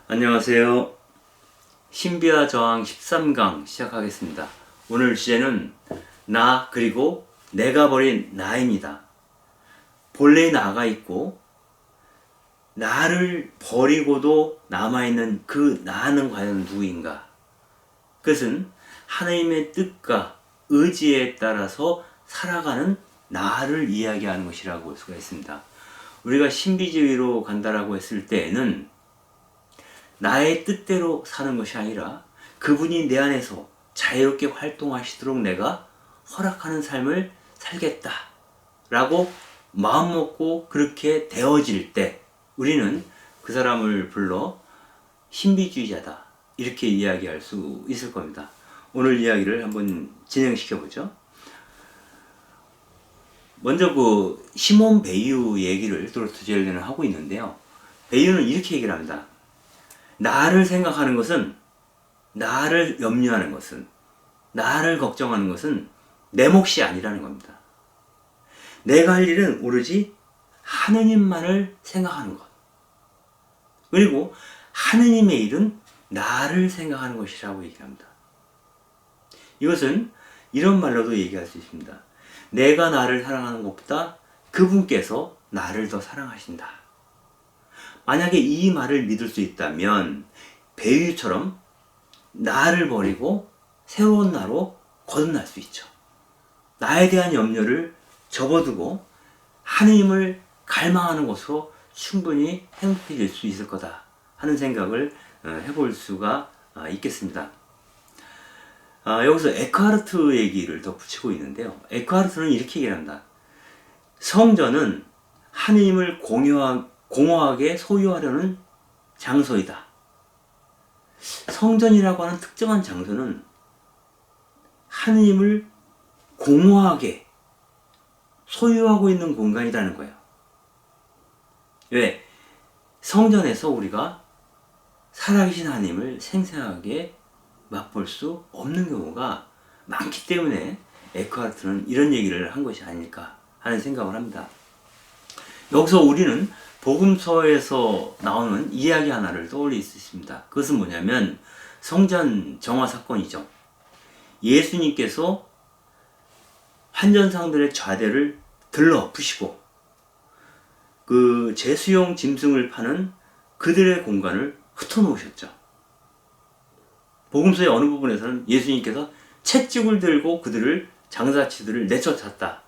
안녕하세요. 신비와 저항 13강 시작하겠습니다. 오늘 주제는 나 그리고 내가 버린 나입니다. 본래 나가 있고 나를 버리고도 남아있는 그 나는 과연 누구인가? 그것은 하나님의 뜻과 의지에 따라서 살아가는 나를 이야기하는 것이라고 볼 수가 있습니다. 우리가 신비주의로 간다라고 했을 때에는 나의 뜻대로 사는 것이 아니라 그분이 내 안에서 자유롭게 활동하시도록 내가 허락하는 삶을 살겠다 라고 마음먹고 그렇게 되어질 때 우리는 그 사람을 불러 신비주의자다 이렇게 이야기할 수 있을 겁니다. 오늘 이야기를 한번 진행시켜 보죠. 먼저 시몬 베유 얘기를 도로스 젤레는 하고 있는데요. 베유는 이렇게 얘기를 합니다. 나를 생각하는 것은, 나를 염려하는 것은, 나를 걱정하는 것은 내 몫이 아니라는 겁니다. 내가 할 일은 오로지 하느님만을 생각하는 것. 그리고 하느님의 일은 나를 생각하는 것이라고 얘기합니다. 이것은 이런 말로도 얘기할 수 있습니다. 내가 나를 사랑하는 것보다 그분께서 나를 더 사랑하신다. 만약에 이 말을 믿을 수 있다면 베유처럼 나를 버리고 새로운 나로 거듭날 수 있죠. 나에 대한 염려를 접어두고 하느님을 갈망하는 것으로 충분히 행복해질 수 있을 거다 하는 생각을 해볼 수가 있겠습니다. 여기서 에크하르트 얘기를 더 붙이고 있는데요. 에크하르트는 이렇게 얘기합니다. 성전은 하느님을 공허하게 소유하려는 장소이다. 성전이라고 하는 특정한 장소는 하느님을 공허하게 소유하고 있는 공간이라는 거예요. 왜? 성전에서 우리가 살아계신 하나님을 생생하게 맛볼 수 없는 경우가 많기 때문에 에크하르트는 이런 얘기를 한 것이 아닐까 하는 생각을 합니다. 여기서 우리는 복음서에서 나오는 이야기 하나를 떠올릴 수 있습니다. 그것은 뭐냐면 성전 정화 사건이죠. 예수님께서 환전상들의 좌대를 들러엎으시고 그 제수용 짐승을 파는 그들의 공간을 흩어놓으셨죠. 복음서의 어느 부분에서는 예수님께서 채찍을 들고 그들을 장사치들을 내쫓았다.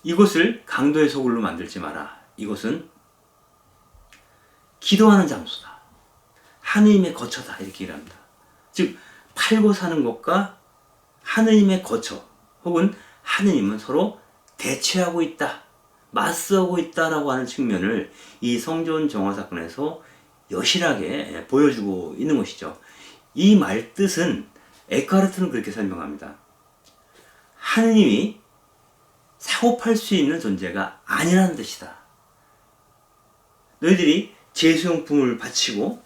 이곳을 강도의 소굴로 만들지 마라. 이곳은 기도하는 장소다. 하느님의 거처다. 이렇게 얘기합니다. 즉 팔고 사는 것과 하느님의 거처 혹은 하느님은 서로 대치하고 있다. 맞서고 있다라고 하는 측면을 이 성전 정화 사건에서 여실하게 보여주고 있는 것이죠. 이 말 뜻은 에크하르트는 그렇게 설명합니다. 하느님이 사고 팔 수 있는 존재가 아니라는 뜻이다. 너희들이 제수용품을 바치고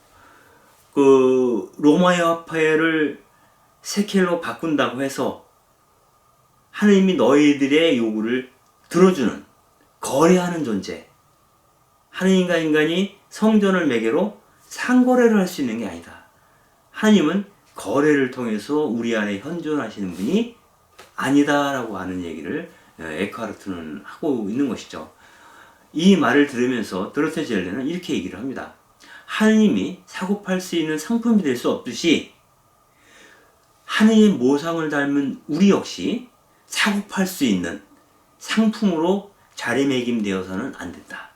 그 로마의 화폐를 세켈로 바꾼다고 해서 하느님이 너희들의 요구를 들어주는 거래하는 존재. 하느님과 인간이 성전을 매개로 상거래를 할 수 있는 게 아니다. 하나님은 거래를 통해서 우리 안에 현존하시는 분이 아니다라고 하는 얘기를 에크하르트는 하고 있는 것이죠. 이 말을 들으면서 도로테 젤레는 이렇게 얘기를 합니다. 하느님이 사고 팔 수 있는 상품이 될 수 없듯이 하느님의 모상을 닮은 우리 역시 사고 팔 수 있는 상품으로 자리매김되어서는 안 된다.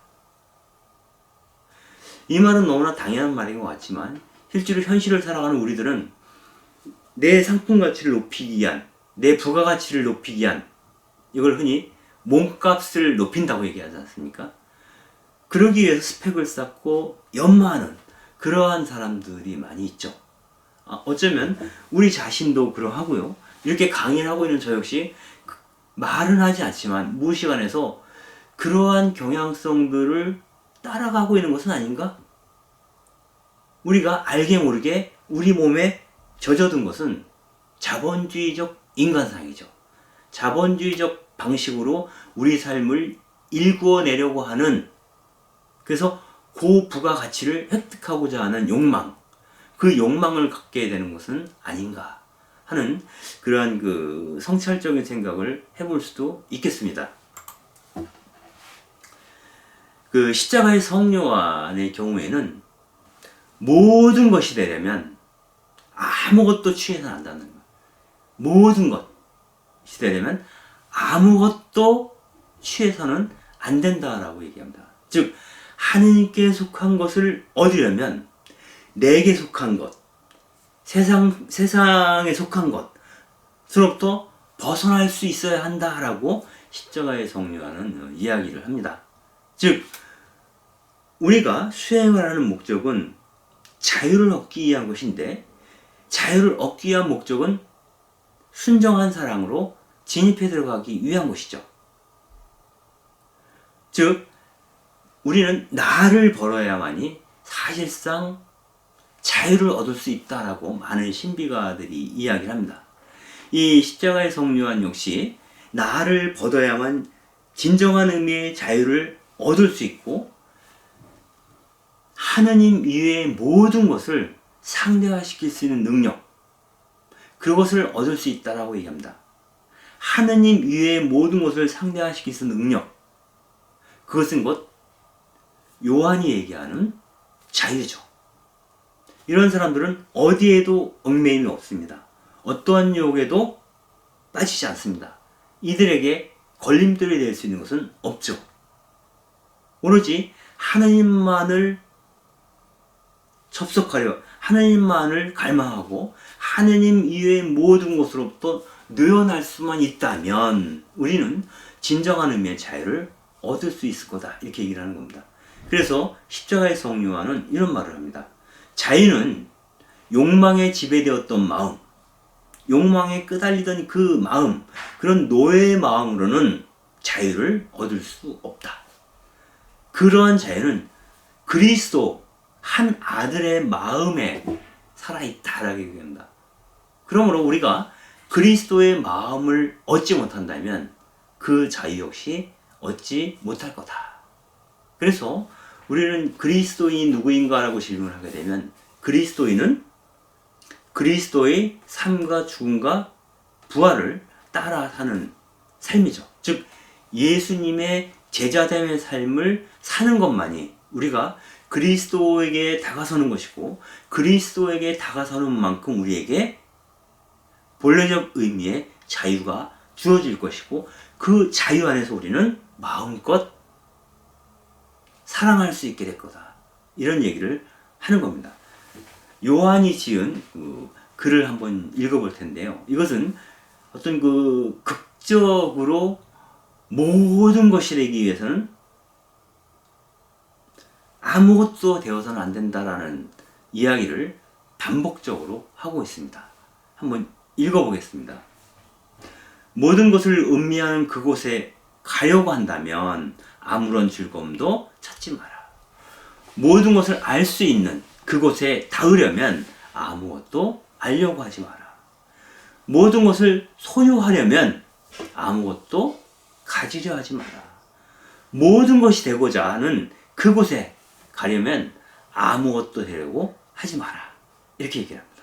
이 말은 너무나 당연한 말인 것 같지만 실제로 현실을 살아가는 우리들은 내 상품 가치를 높이기 위한, 내 부가가치를 높이기 위한 이걸 흔히 몸값을 높인다고 얘기하지 않습니까? 그러기 위해서 스펙을 쌓고 연마하는 그러한 사람들이 많이 있죠. 어쩌면 우리 자신도 그러하고요. 이렇게 강의를 하고 있는 저 역시 말은 하지 않지만 무의식안에서 그러한 경향성들을 따라가고 있는 것은 아닌가? 우리가 알게 모르게 우리 몸에 젖어든 것은 자본주의적 인간상이죠. 자본주의적 방식으로 우리 삶을 일구어내려고 하는, 그래서 그 부가가치를 획득하고자 하는 욕망, 그 욕망을 갖게 되는 것은 아닌가 하는 그러한 그 성찰적인 생각을 해볼 수도 있겠습니다. 그 십자가의 성료안의 경우에는 모든 것이 되려면 아무것도 취해서는 안 된다는 거예요. 모든 것이 되려면 아무것도 취해서는 안 된다라고 얘기합니다. 즉 하느님께 속한 것을 얻으려면 내게 속한 것, 세상에 속한 것으로부터 벗어날 수 있어야 한다라고 십자가의 성료안은 이야기를 합니다. 즉 우리가 수행을 하는 목적은 자유를 얻기 위한 것인데, 자유를 얻기 위한 목적은 순정한 사랑으로 진입해 들어가기 위한 것이죠. 즉 우리는 나를 벌어야만이 사실상 자유를 얻을 수 있다라고 많은 신비가들이 이야기를 합니다. 이 십자가의 성료안 역시 나를 벗어야만 진정한 의미의 자유를 얻을 수 있고, 하느님 이외의 모든 것을 상대화시킬 수 있는 능력, 그것을 얻을 수 있다라고 얘기합니다. 하느님 이외의 모든 것을 상대화시킬 수 있는 능력, 그것은 곧 요한이 얘기하는 자유죠. 이런 사람들은 어디에도 얽매임이 없습니다. 어떠한 유혹에도 빠지지 않습니다. 이들에게 걸림돌이 될 수 있는 것은 없죠. 오로지 하느님만을 접속하려, 하느님만을 갈망하고 하느님 이외의 모든 것으로부터 늘어날 수만 있다면 우리는 진정한 의미의 자유를 얻을 수 있을 거다, 이렇게 얘기를 하는 겁니다. 그래서 십자가의 성료안은 이런 말을 합니다. 자유는 욕망에 지배되었던 마음, 욕망에 끄달리던 그 마음, 그런 노예의 마음으로는 자유를 얻을 수 없다. 그러한 자유는 그리스도 한 아들의 마음에 살아있다라고 얘기합니다. 그러므로 우리가 그리스도의 마음을 얻지 못한다면 그 자유 역시 얻지 못할 거다. 그래서 우리는 그리스도인이 누구인가라고 질문을 하게 되면, 그리스도인은 그리스도의 삶과 죽음과 부활을 따라 사는 삶이죠. 즉 예수님의 제자됨의 삶을 사는 것만이 우리가 그리스도에게 다가서는 것이고, 그리스도에게 다가서는 만큼 우리에게 본래적 의미의 자유가 주어질 것이고, 그 자유 안에서 우리는 마음껏 사랑할 수 있게 될 거다, 이런 얘기를 하는 겁니다. 요한이 지은 글을 한번 읽어볼 텐데요. 이것은 어떤 그 극적으로 모든 것이 되기 위해서는 아무것도 되어서는 안 된다라는 이야기를 반복적으로 하고 있습니다. 한번 읽어보겠습니다. 모든 것을 음미하는 그곳에 가려고 한다면 아무런 즐거움도 찾지 마라. 모든 것을 알 수 있는 그곳에 닿으려면 아무것도 알려고 하지 마라. 모든 것을 소유하려면 아무것도 가지려 하지 마라. 모든 것이 되고자 하는 그곳에 가려면 아무것도 되려고 하지 마라. 이렇게 얘기를 합니다.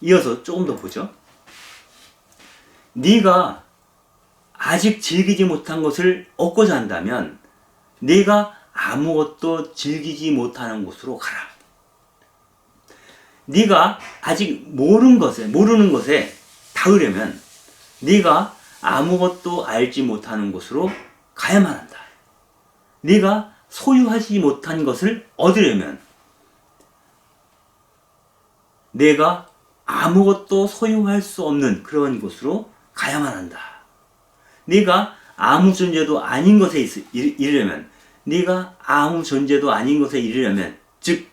이어서 조금 더 보죠. 네가 아직 즐기지 못한 것을 얻고자 한다면 네가 아무것도 즐기지 못하는 곳으로 가라. 네가 아직 모르는 것에 닿으려면 네가 아무것도 알지 못하는 곳으로 가야만 한다. 네가 소유하지 못한 것을 얻으려면 내가 아무것도 소유할 수 없는 그런 곳으로 가야만 한다. 네가 아무 존재도 아닌 것에 이르려면, 네가 아무 존재도 아닌 것에 이르려면, 즉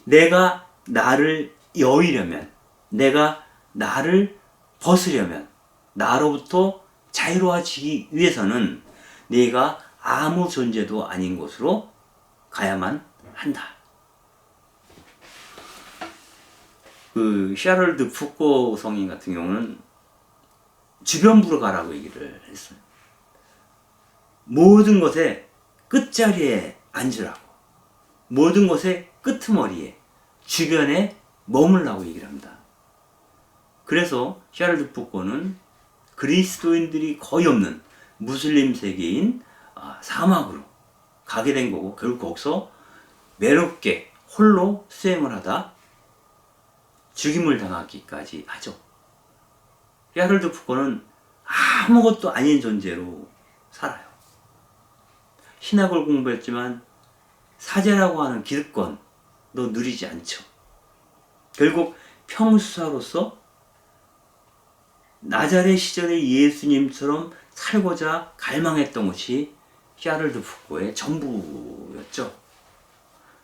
내가 나를 여의려면, 내가 나를 벗으려면, 나로부터 자유로워지기 위해서는 네가 아무 존재도 아닌 곳으로 가야만 한다. 그 샤를드 푸코 성인 같은 경우는 주변부로 가라고 얘기를 했어요. 모든 것의 끝자리에 앉으라고. 모든 것의 끄트머리에, 주변에 머물라고 얘기를 합니다. 그래서 샤를드 푸코는 그리스도인들이 거의 없는 무슬림 세계인 사막으로 가게 된 거고, 결국 거기서 외롭게 홀로 수행을 하다 죽임을 당하기까지 하죠. 샤를드 푸코는 아무것도 아닌 존재로 살아요. 신학을 공부했지만 사제라고 하는 기득권도 누리지 않죠. 결국 평수사로서 나자렛 시절의 예수님처럼 살고자 갈망했던 것이 샤를드 푸코의 전부였죠.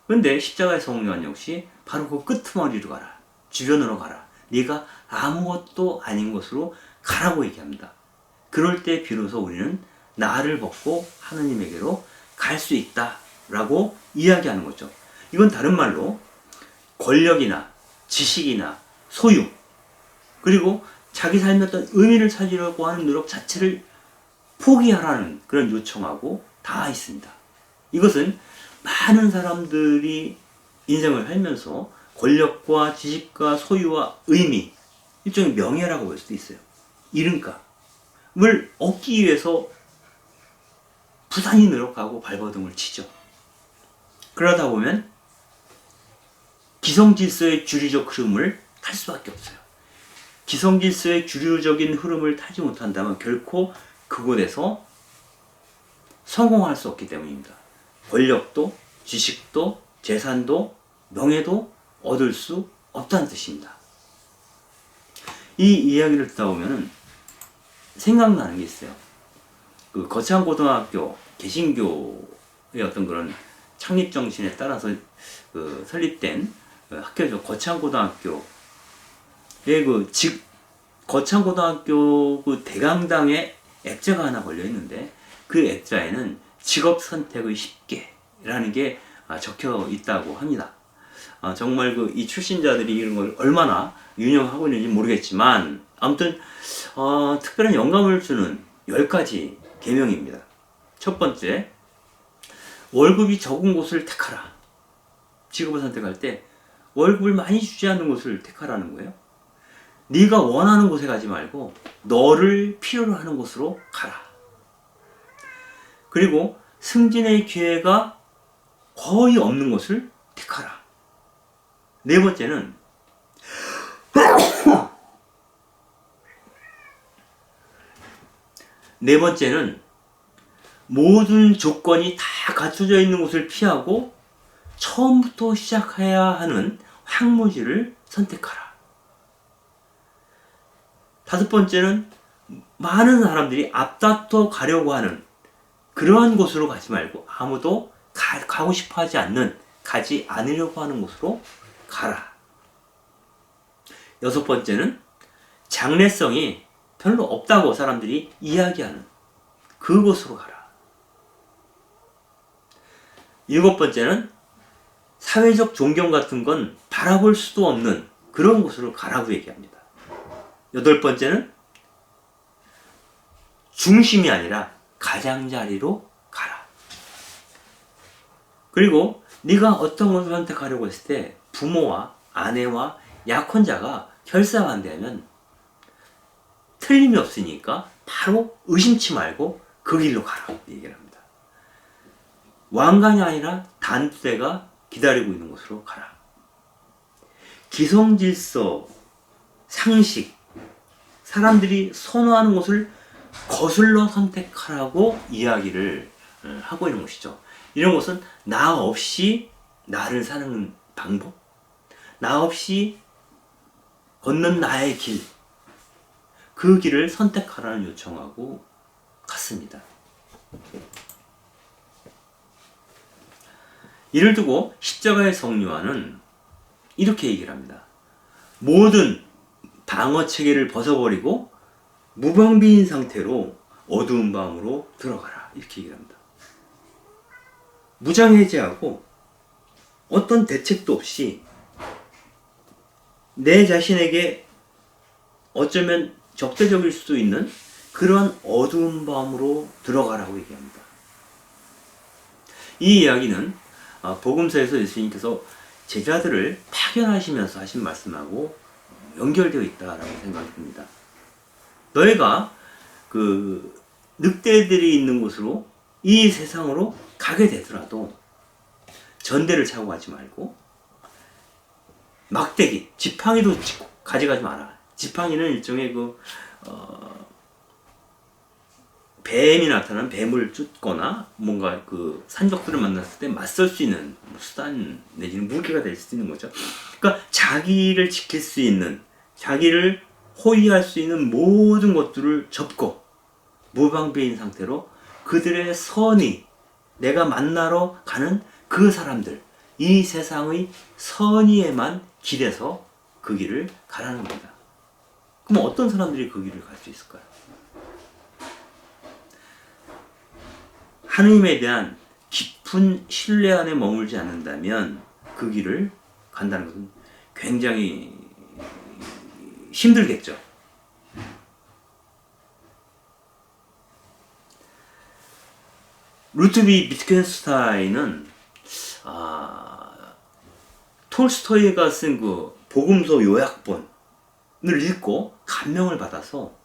그런데 십자가의 성령 역시 바로 그 끄트머리로 가라, 주변으로 가라, 네가 아무것도 아닌 곳으로 가라고 얘기합니다. 그럴 때 비로소 우리는 나를 벗고 하느님에게로 갈 수 있다라고 이야기하는 거죠. 이건 다른 말로 권력이나 지식이나 소유, 그리고 자기 삶의 어떤 의미를 찾으려고 하는 노력 자체를 포기하라는 그런 요청하고 닿아 있습니다. 이것은 많은 사람들이 인생을 살면서 권력과 지식과 소유와 의미, 일종의 명예라고 볼 수도 있어요. 이름값을 얻기 위해서 부단히 노력하고 발버둥을 치죠. 그러다 보면 기성질서의 주류적 흐름을 탈 수밖에 없어요. 기성질서의 주류적인 흐름을 타지 못한다면 결코 그곳에서 성공할 수 없기 때문입니다. 권력도, 지식도, 재산도, 명예도 얻을 수 없다는 뜻입니다. 이 이야기를 듣다 보면 생각나는 게 있어요. 그 거창고등학교, 개신교의 어떤 그런 창립 정신에 따라서 설립된 학교죠. 거창고등학교. 거창고등학교 그 대강당에 액자가 하나 걸려 있는데, 그 액자에는 직업 선택의 10개라는 게 적혀 있다고 합니다. 정말 이 출신자들이 이런 걸 얼마나 유념하고 있는지 모르겠지만, 아무튼 특별한 영감을 주는 10가지 계명입니다. 첫 번째, 월급이 적은 곳을 택하라. 직업을 선택할 때 월급을 많이 주지 않는 곳을 택하라는 거예요. 네가 원하는 곳에 가지 말고 너를 필요로 하는 곳으로 가라. 그리고 승진의 기회가 거의 없는 곳을 택하라. 네 번째는 모든 조건이 다 갖춰져 있는 곳을 피하고 처음부터 시작해야 하는 황무지를 선택하라. 다섯 번째는 많은 사람들이 앞다퉈 가려고 하는 그러한 곳으로 가지 말고 아무도 가고 싶어 하지 않는, 가지 않으려고 하는 곳으로 가라. 여섯 번째는 장래성이 별로 없다고 사람들이 이야기하는 그곳으로 가라. 일곱 번째는 사회적 존경 같은 건 바라볼 수도 없는 그런 곳으로 가라고 얘기합니다. 여덟 번째는 중심이 아니라 가장자리로 가라. 그리고 네가 어떤 것을 선택하려고 했을 때 부모와 아내와 약혼자가 결사반대하면 틀림이 없으니까 바로 의심치 말고 그 길로 가라고 얘기를 합니다. 왕관이 아니라 단두대가 기다리고 있는 곳으로 가라. 기성질서, 상식, 사람들이 선호하는 곳을 거슬러 선택하라고 이야기를 하고 있는 것이죠. 이런 것은 나 없이 나를 사는 방법, 나 없이 걷는 나의 길, 그 길을 선택하라는 요청하고 같습니다. 이를 두고 십자가의 성령은 이렇게 얘기를 합니다. 모든 방어 체계를 벗어버리고 무방비인 상태로 어두운 밤으로 들어가라. 이렇게 얘기를 합니다. 무장해제하고 어떤 대책도 없이 내 자신에게 어쩌면 적대적일 수도 있는 그런 어두운 밤으로 들어가라고 얘기합니다. 이 이야기는 복음서에서 예수님께서 제자들을 파견하시면서 하신 말씀하고 연결되어 있다라고 생각이 듭니다. 너희가 그 늑대들이 있는 곳으로 이 세상으로 가게 되더라도 전대를 차고 가지 말고 막대기, 지팡이도 가져가지 마라. 지팡이는 일종의 뱀이 나타나는 뱀을 쫓거나 뭔가 그 산적들을 만났을 때 맞설 수 있는 수단 내지는 무기가 될 수 있는 거죠. 그러니까 자기를 지킬 수 있는, 자기를 호위할 수 있는 모든 것들을 접고 무방비인 상태로 그들의 선의, 내가 만나러 가는 그 사람들, 이 세상의 선의에만 길에서 그 길을 가라는 겁니다. 그럼 어떤 사람들이 그 길을 갈 수 있을까요? 하느님에 대한 깊은 신뢰 안에 머물지 않는다면 그 길을 간다는 것은 굉장히 힘들겠죠. 루트비 비트겐슈타인은 톨스토이가 쓴 그 복음서 요약본을 읽고 감명을 받아서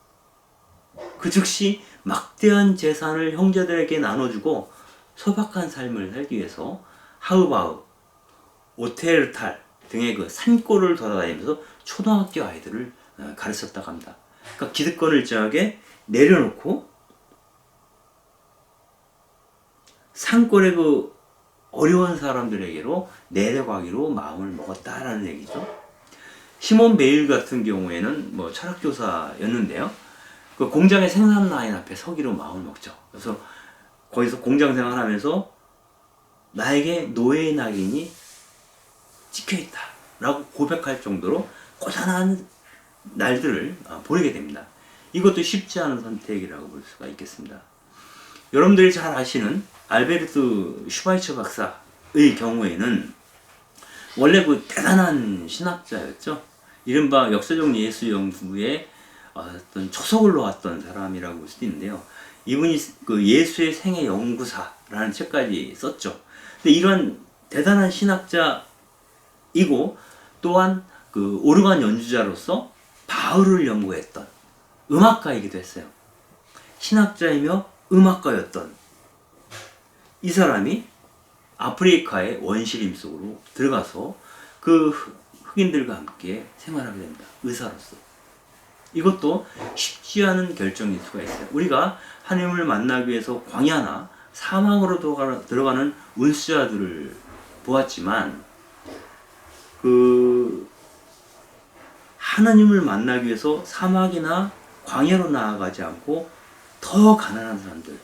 그 즉시 막대한 재산을 형제들에게 나눠주고 소박한 삶을 살기 위해서 하우바흐, 오테르탈 등의 그 산골을 돌아다니면서 초등학교 아이들을 가르쳤다고 합니다. 그러니까 기득권을 일정하게 내려놓고 산골의 그 어려운 사람들에게로 내려가기로 마음을 먹었다라는 얘기죠. 시몬 베일 같은 경우에는 뭐 철학교사였는데요. 그 공장의 생산 라인 앞에 서기로 마음을 먹죠. 그래서 거기서 공장 생활하면서 나에게 노예의 낙인이 찍혀있다 라고 고백할 정도로 고단한 날들을 보내게 됩니다. 이것도 쉽지 않은 선택이라고 볼 수가 있겠습니다. 여러분들이 잘 아시는 알베르트 슈바이처 박사의 경우에는 원래 그 대단한 신학자였죠. 이른바 역사적 예수 연구의 어떤 초석을 놓았던 사람이라고 볼 수도 있는데요. 이분이 그 예수의 생애 연구사라는 책까지 썼죠. 근데 이런 대단한 신학자이고 또한 그 오르간 연주자로서 바울을 연구했던 음악가이기도 했어요. 신학자이며 음악가였던 이 사람이 아프리카의 원시림 속으로 들어가서 그 흑인들과 함께 생활하게 됩니다. 의사로서. 이것도 쉽지 않은 결정일 수가 있어요. 우리가 하나님을 만나기 위해서 광야나 사막으로 들어가는 운수자들을 보았지만 그 하나님을 만나기 위해서 사막이나 광야로 나아가지 않고 더 가난한 사람들,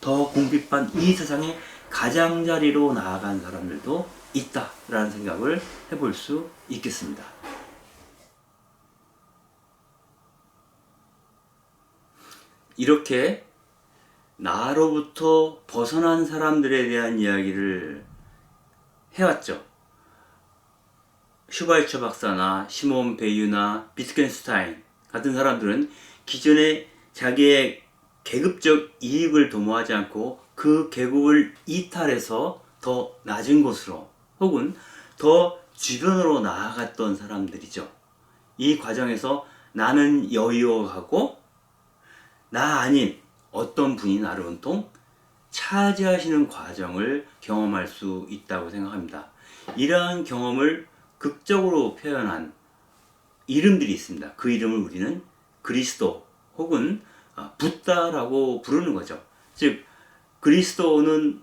더 궁핍한 이 세상의 가장자리로 나아간 사람들도 있다라는 생각을 해볼 수 있겠습니다. 이렇게 나로부터 벗어난 사람들에 대한 이야기를 해왔죠. 슈바이처 박사나 시몬 베유나 비트겐슈타인 같은 사람들은 기존에 자기의 계급적 이익을 도모하지 않고 그 계급을 이탈해서 더 낮은 곳으로 혹은 더 주변으로 나아갔던 사람들이죠. 이 과정에서 나는 여유하고 나 아닌 어떤 분이 나를 온통 차지하시는 과정을 경험할 수 있다고 생각합니다. 이러한 경험을 극적으로 표현한 이름들이 있습니다. 그 이름을 우리는 그리스도 혹은 붓다라고 부르는 거죠. 즉 그리스도는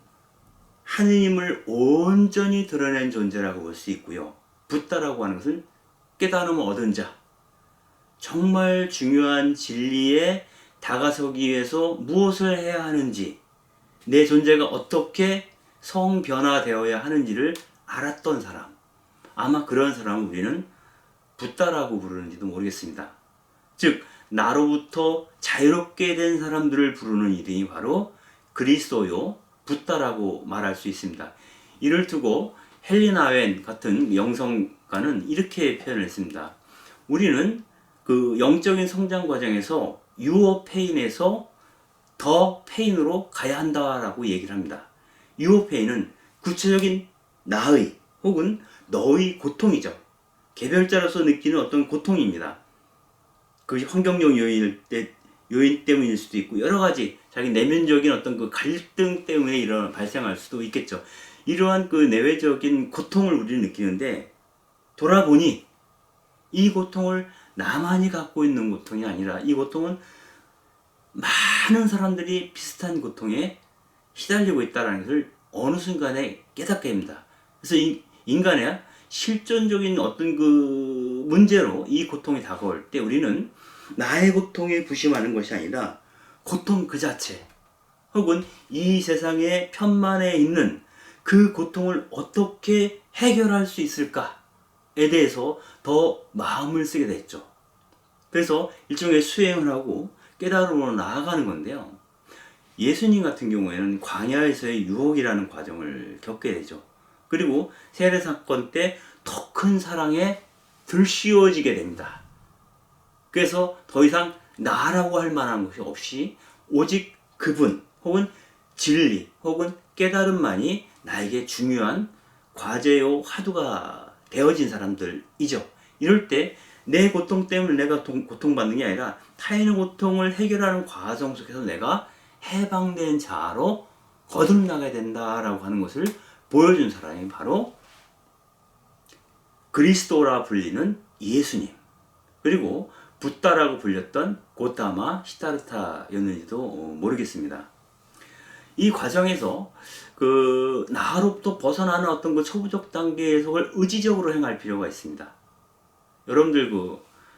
하느님을 온전히 드러낸 존재라고 볼 수 있고요. 붓다라고 하는 것은 깨달음을 얻은 자, 정말 중요한 진리에 다가서기 위해서 무엇을 해야 하는지, 내 존재가 어떻게 성변화되어야 하는지를 알았던 사람, 아마 그런 사람을 우리는 붓다라고 부르는지도 모르겠습니다. 즉 나로부터 자유롭게 된 사람들을 부르는 이름이 바로 그리스도요, 붓다라고 말할 수 있습니다. 이를 두고 헬리나 웬 같은 영성가는 이렇게 표현을 했습니다. 우리는 그 영적인 성장 과정에서 유어 페인에서 더 페인으로 가야 한다라고 얘기를 합니다. your pain은 구체적인 나의 혹은 너의 고통이죠. 개별자로서 느끼는 어떤 고통입니다. 그것이 환경적 요인 때문일 수도 있고 여러 가지 자기 내면적인 어떤 그 갈등 때문에 발생할 수도 있겠죠. 이러한 그 내외적인 고통을 우리는 느끼는데 돌아보니 이 고통을 나만이 갖고 있는 고통이 아니라 이 고통은 많은 사람들이 비슷한 고통에 시달리고 있다는 것을 어느 순간에 깨닫게 됩니다. 그래서 인간의 실존적인 어떤 그 문제로 이 고통이 다가올 때 우리는 나의 고통에 부심하는 것이 아니라 고통 그 자체 혹은 이 세상의 편만에 있는 그 고통을 어떻게 해결할 수 있을까에 대해서 더 마음을 쓰게 됐죠. 그래서 일종의 수행을 하고 깨달음으로 나아가는 건데요. 예수님 같은 경우에는 광야에서의 유혹이라는 과정을 겪게 되죠. 그리고 세례 사건 때 더 큰 사랑에 들씌워지게 됩니다. 그래서 더 이상 나라고 할 만한 것이 없이 오직 그분 혹은 진리 혹은 깨달음만이 나에게 중요한 과제요 화두가 되어진 사람들이죠. 이럴 때 내 고통 때문에 내가 고통받는 게 아니라 타인의 고통을 해결하는 과정 속에서 내가 해방된 자로 거듭나게 된다라고 하는 것을 보여준 사람이 바로 그리스도라 불리는 예수님, 그리고 붓다라고 불렸던 고타마 시타르타였는지도 모르겠습니다. 이 과정에서 그 나로부터 벗어나는 어떤 그 초부적 단계의 속을 의지적으로 행할 필요가 있습니다. 여러분들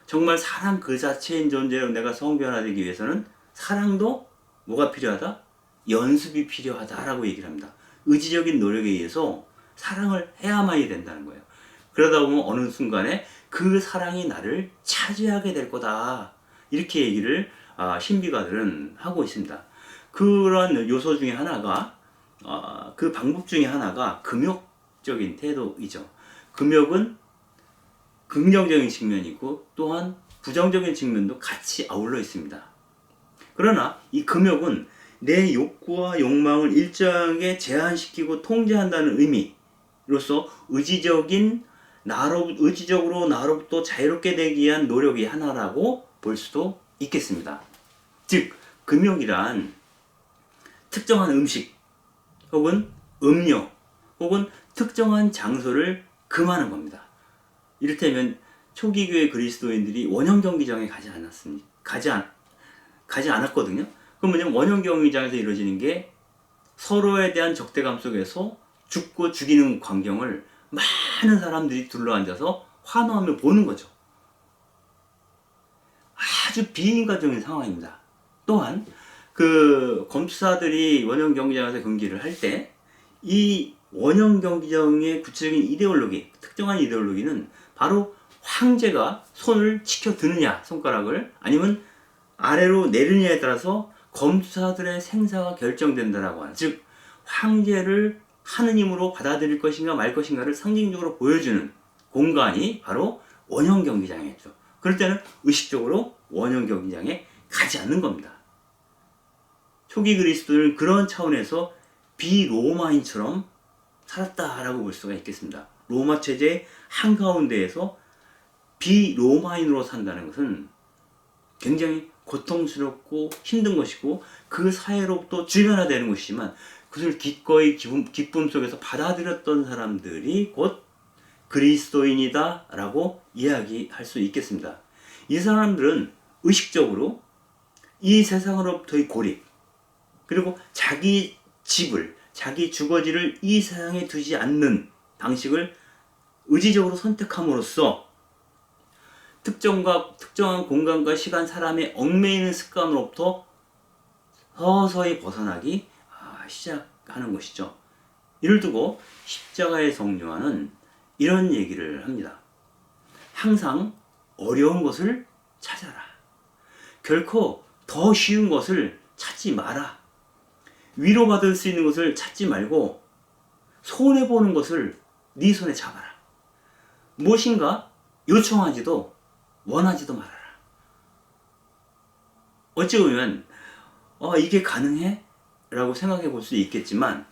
정말 사랑 그 자체인 존재로 내가 성변화되기 위해서는 사랑도 뭐가 필요하다? 연습이 필요하다라고 얘기를 합니다. 의지적인 노력에 의해서 사랑을 해야만이 된다는 거예요. 그러다 보면 어느 순간에 그 사랑이 나를 차지하게 될 거다. 이렇게 얘기를 신비가들은 하고 있습니다. 그런 요소 중에 하나가 그 방법 중에 하나가 금욕적인 태도이죠. 금욕은 긍정적인 측면이고 또한 부정적인 측면도 같이 아울러 있습니다. 그러나 이 금욕은 내 욕구와 욕망을 일정하게 제한시키고 통제한다는 의미로서 의지적으로 나로부터 자유롭게 되기 위한 노력이 하나라고 볼 수도 있겠습니다. 즉, 금욕이란 특정한 음식 혹은 음료 혹은 특정한 장소를 금하는 겁니다. 이를테면 초기교회 그리스도인들이 원형 경기장에 가지 않았거든요. 그럼 뭐냐면 원형 경기장에서 이루어지는 게 서로에 대한 적대감 속에서 죽고 죽이는 광경을 많은 사람들이 둘러앉아서 환호하며 보는 거죠. 아주 비인간적인 상황입니다. 또한 그 검사들이 원형 경기장에서 경기를 할 때 이 원형 경기장의 구체적인 이데올로기, 특정한 이데올로기는 바로 황제가 손을 치켜드느냐, 손가락을, 아니면 아래로 내리느냐에 따라서 검사들의 생사가 결정된다라고 하는, 즉 황제를 하느님으로 받아들일 것인가 말 것인가를 상징적으로 보여주는 공간이 바로 원형 경기장이었죠. 그럴 때는 의식적으로 원형 경기장에 가지 않는 겁니다. 초기 그리스도는 그런 차원에서 비로마인처럼 살았다라고 볼 수가 있겠습니다. 로마 체제의 한가운데에서 비로마인으로 산다는 것은 굉장히 고통스럽고 힘든 것이고 그 사회로부터 주변화되는 것이지만 그것을 기꺼이 기쁨 속에서 받아들였던 사람들이 곧 그리스도인이다 라고 이야기할 수 있겠습니다. 이 사람들은 의식적으로 이 세상으로부터의 고립, 그리고 자기 집을, 자기 주거지를 이 세상에 두지 않는 방식을 의지적으로 선택함으로써 특정한 공간과 시간, 사람의 얽매이는 습관으로부터 서서히 벗어나기 시작하는 것이죠. 이를 두고 십자가의 성령은 이런 얘기를 합니다. 항상 어려운 것을 찾아라. 결코 더 쉬운 것을 찾지 마라. 위로받을 수 있는 것을 찾지 말고 손해보는 것을 네 손에 잡아라. 무엇인가 요청하지도 원하지도 말아라. 어찌 보면 이게 가능해? 라고 생각해 볼 수 있겠지만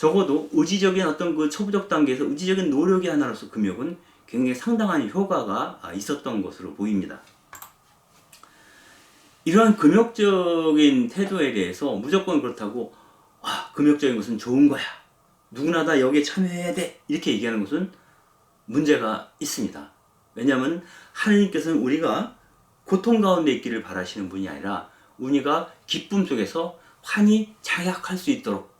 적어도 의지적인 어떤 그 초부적 단계에서 의지적인 노력의 하나로서 금욕은 굉장히 상당한 효과가 있었던 것으로 보입니다. 이러한 금욕적인 태도에 대해서 무조건 그렇다고 금욕적인 것은 좋은 거야, 누구나 다 여기에 참여해야 돼, 이렇게 얘기하는 것은 문제가 있습니다. 왜냐하면 하느님께서는 우리가 고통 가운데 있기를 바라시는 분이 아니라 우리가 기쁨 속에서 환히 자약할 수 있도록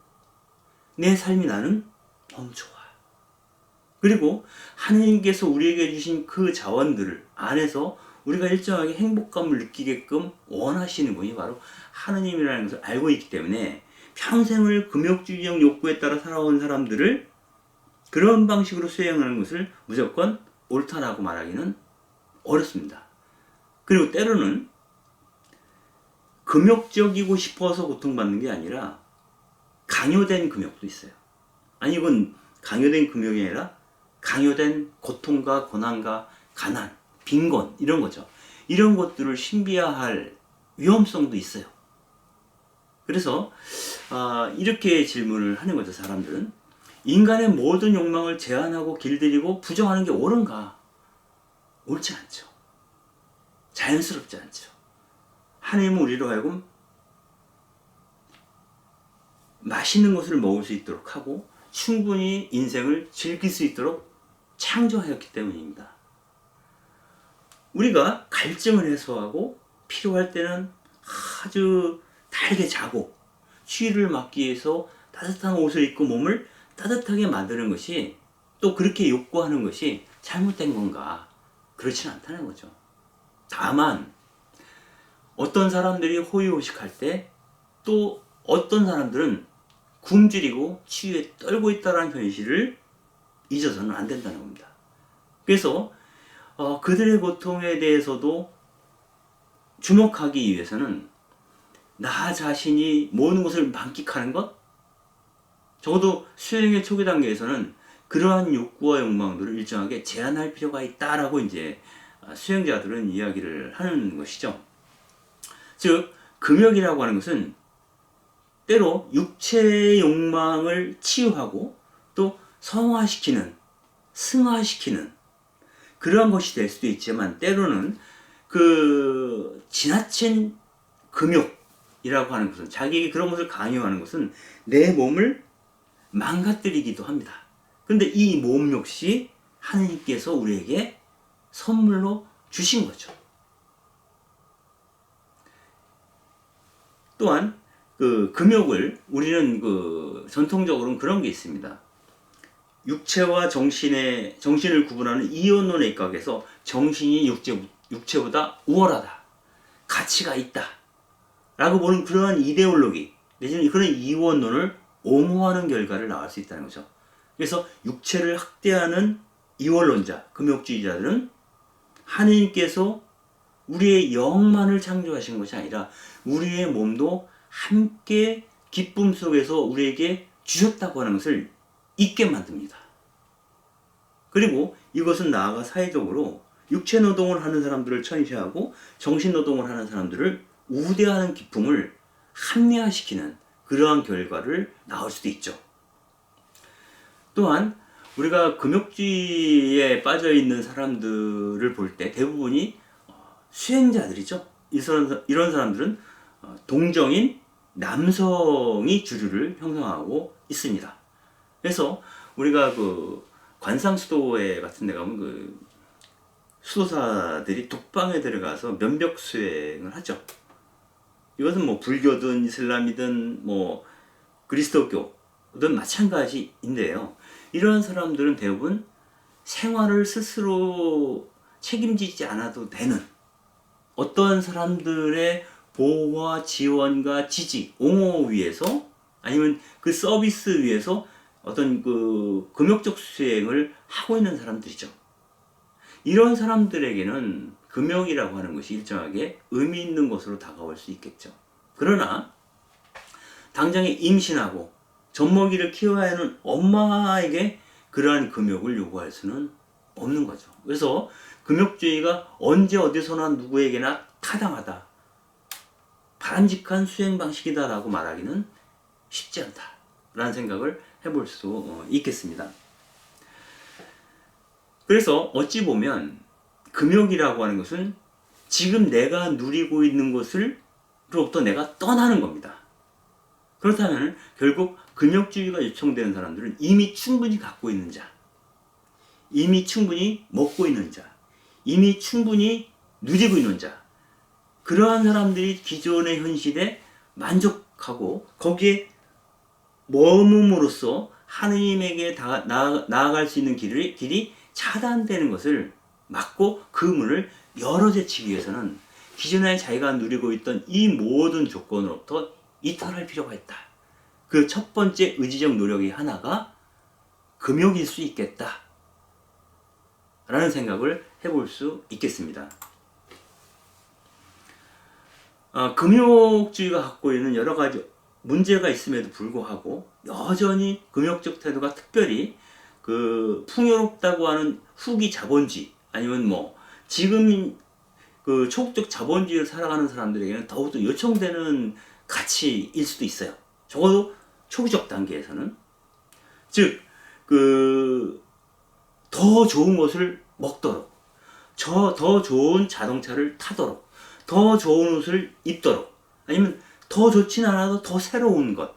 내 삶이 나는 너무 좋아. 그리고 하느님께서 우리에게 주신 그 자원들을 안에서 우리가 일정하게 행복감을 느끼게끔 원하시는 분이 바로 하느님이라는 것을 알고 있기 때문에 평생을 금욕주의적 욕구에 따라 살아온 사람들을 그런 방식으로 수행하는 것을 무조건 옳다라고 말하기는 어렵습니다. 그리고 때로는 금욕적이고 싶어서 고통받는 게 아니라 강요된 금욕도 있어요. 아니, 이건 강요된 금욕이 아니라 강요된 고통과 고난과 가난, 빈곤, 이런 거죠. 이런 것들을 신비화할 위험성도 있어요. 그래서 이렇게 질문을 하는 거죠. 사람들은 인간의 모든 욕망을 제한하고 길들이고 부정하는 게 옳은가? 옳지 않죠. 자연스럽지 않죠. 하나님은 우리로 하여금 맛있는 것을 먹을 수 있도록 하고 충분히 인생을 즐길 수 있도록 창조하였기 때문입니다. 우리가 갈증을 해소하고 필요할 때는 아주 달게 자고 추위를 막기 위해서 따뜻한 옷을 입고 몸을 따뜻하게 만드는 것이, 또 그렇게 욕구하는 것이 잘못된 건가? 그렇지는 않다는 거죠. 다만 어떤 사람들이 호의호식할 때 또 어떤 사람들은 굶주리고 추위에 떨고 있다는 현실을 잊어서는 안 된다는 겁니다. 그래서 그들의 고통에 대해서도 주목하기 위해서는 나 자신이 모든 것을 만끽하는 것, 적어도 수행의 초기 단계에서는 그러한 욕구와 욕망들을 일정하게 제한할 필요가 있다라고 이제 수행자들은 이야기를 하는 것이죠. 즉 금욕이라고 하는 것은 때로 육체의 욕망을 치유하고 또 성화시키는, 승화시키는 그러한 것이 될 수도 있지만, 때로는 그 지나친 금욕이라고 하는 것은, 자기에게 그런 것을 강요하는 것은 내 몸을 망가뜨리기도 합니다. 그런데 이 몸 역시 하느님께서 우리에게 선물로 주신 거죠. 또한 그 금욕을 우리는 전통적으로는 그런 게 있습니다. 육체와 정신을 구분하는 이원론 내각에서 정신이 육체보다 우월하다, 가치가 있다 라고 보는 그러한 이데올로기 내지는 그런 이원론을 옹호하는 결과를 낳을 수 있다는 거죠. 그래서 육체를 학대하는 이원론자, 금욕주의자들은 하느님께서 우리의 영만을 창조하신 것이 아니라 우리의 몸도 함께 기쁨 속에서 우리에게 주셨다고 하는 것을 잊게 만듭니다. 그리고 이것은 나아가 사회적으로 육체 노동을 하는 사람들을 천시하고 정신 노동을 하는 사람들을 우대하는 기품을 합리화시키는 그러한 결과를 낳을 수도 있죠. 또한 우리가 금욕주의에 빠져있는 사람들을 볼 때 대부분이 수행자들이죠. 이런 사람들은 동정인 남성이 주류를 형성하고 있습니다. 그래서 우리가 그 관상수도회 같은 데 가면 그 수도사들이 독방에 들어가서 면벽 수행을 하죠. 이것은 뭐 불교든 이슬람이든 뭐 그리스도교든 마찬가지인데요. 이런 사람들은 대부분 생활을 스스로 책임지지 않아도 되는, 어떤 사람들의 보호와 지원과 지지, 옹호 위해서, 아니면 그 서비스 위해서 어떤 그 금욕적 수행을 하고 있는 사람들이죠. 이런 사람들에게는 금욕이라고 하는 것이 일정하게 의미 있는 것으로 다가올 수 있겠죠. 그러나 당장에 임신하고 젖먹이를 키워야 하는 엄마에게 그러한 금욕을 요구할 수는 없는 거죠. 그래서 금욕주의가 언제 어디서나 누구에게나 타당하다, 바람직한 수행 방식이다 라고 말하기는 쉽지 않다 라는 생각을 해볼 수 있겠습니다. 그래서 어찌 보면 금욕이라고 하는 것은 지금 내가 누리고 있는 것을로부터 내가 떠나는 겁니다. 그렇다면 결국 금욕주의가 요청되는 사람들은 이미 충분히 갖고 있는 자, 이미 충분히 먹고 있는 자, 이미 충분히 누리고 있는 자, 그러한 사람들이 기존의 현실에 만족하고 거기에 머금음으로써 하느님에게 나아갈 수 있는 길이 차단되는 것을 막고 그 문을 열어 제치기 위해서는 기존에 자기가 누리고 있던 이 모든 조건으로부터 이탈할 필요가 있다. 그 첫 번째 의지적 노력이 하나가 금욕일 수 있겠다 라는 생각을 해볼 수 있겠습니다. 금욕주의가 갖고 있는 여러 가지 문제가 있음에도 불구하고 여전히 금욕적 태도가 특별히 그 풍요롭다고 하는 후기 자본주의 아니면 뭐 지금 그 초국적 자본주의를 살아가는 사람들에게는 더욱더 요청되는 가치일 수도 있어요. 적어도 초기적 단계에서는. 즉, 더 좋은 것을 먹도록, 더 좋은 자동차를 타도록, 더 좋은 옷을 입도록, 아니면 더 좋진 않아도 더 새로운 것,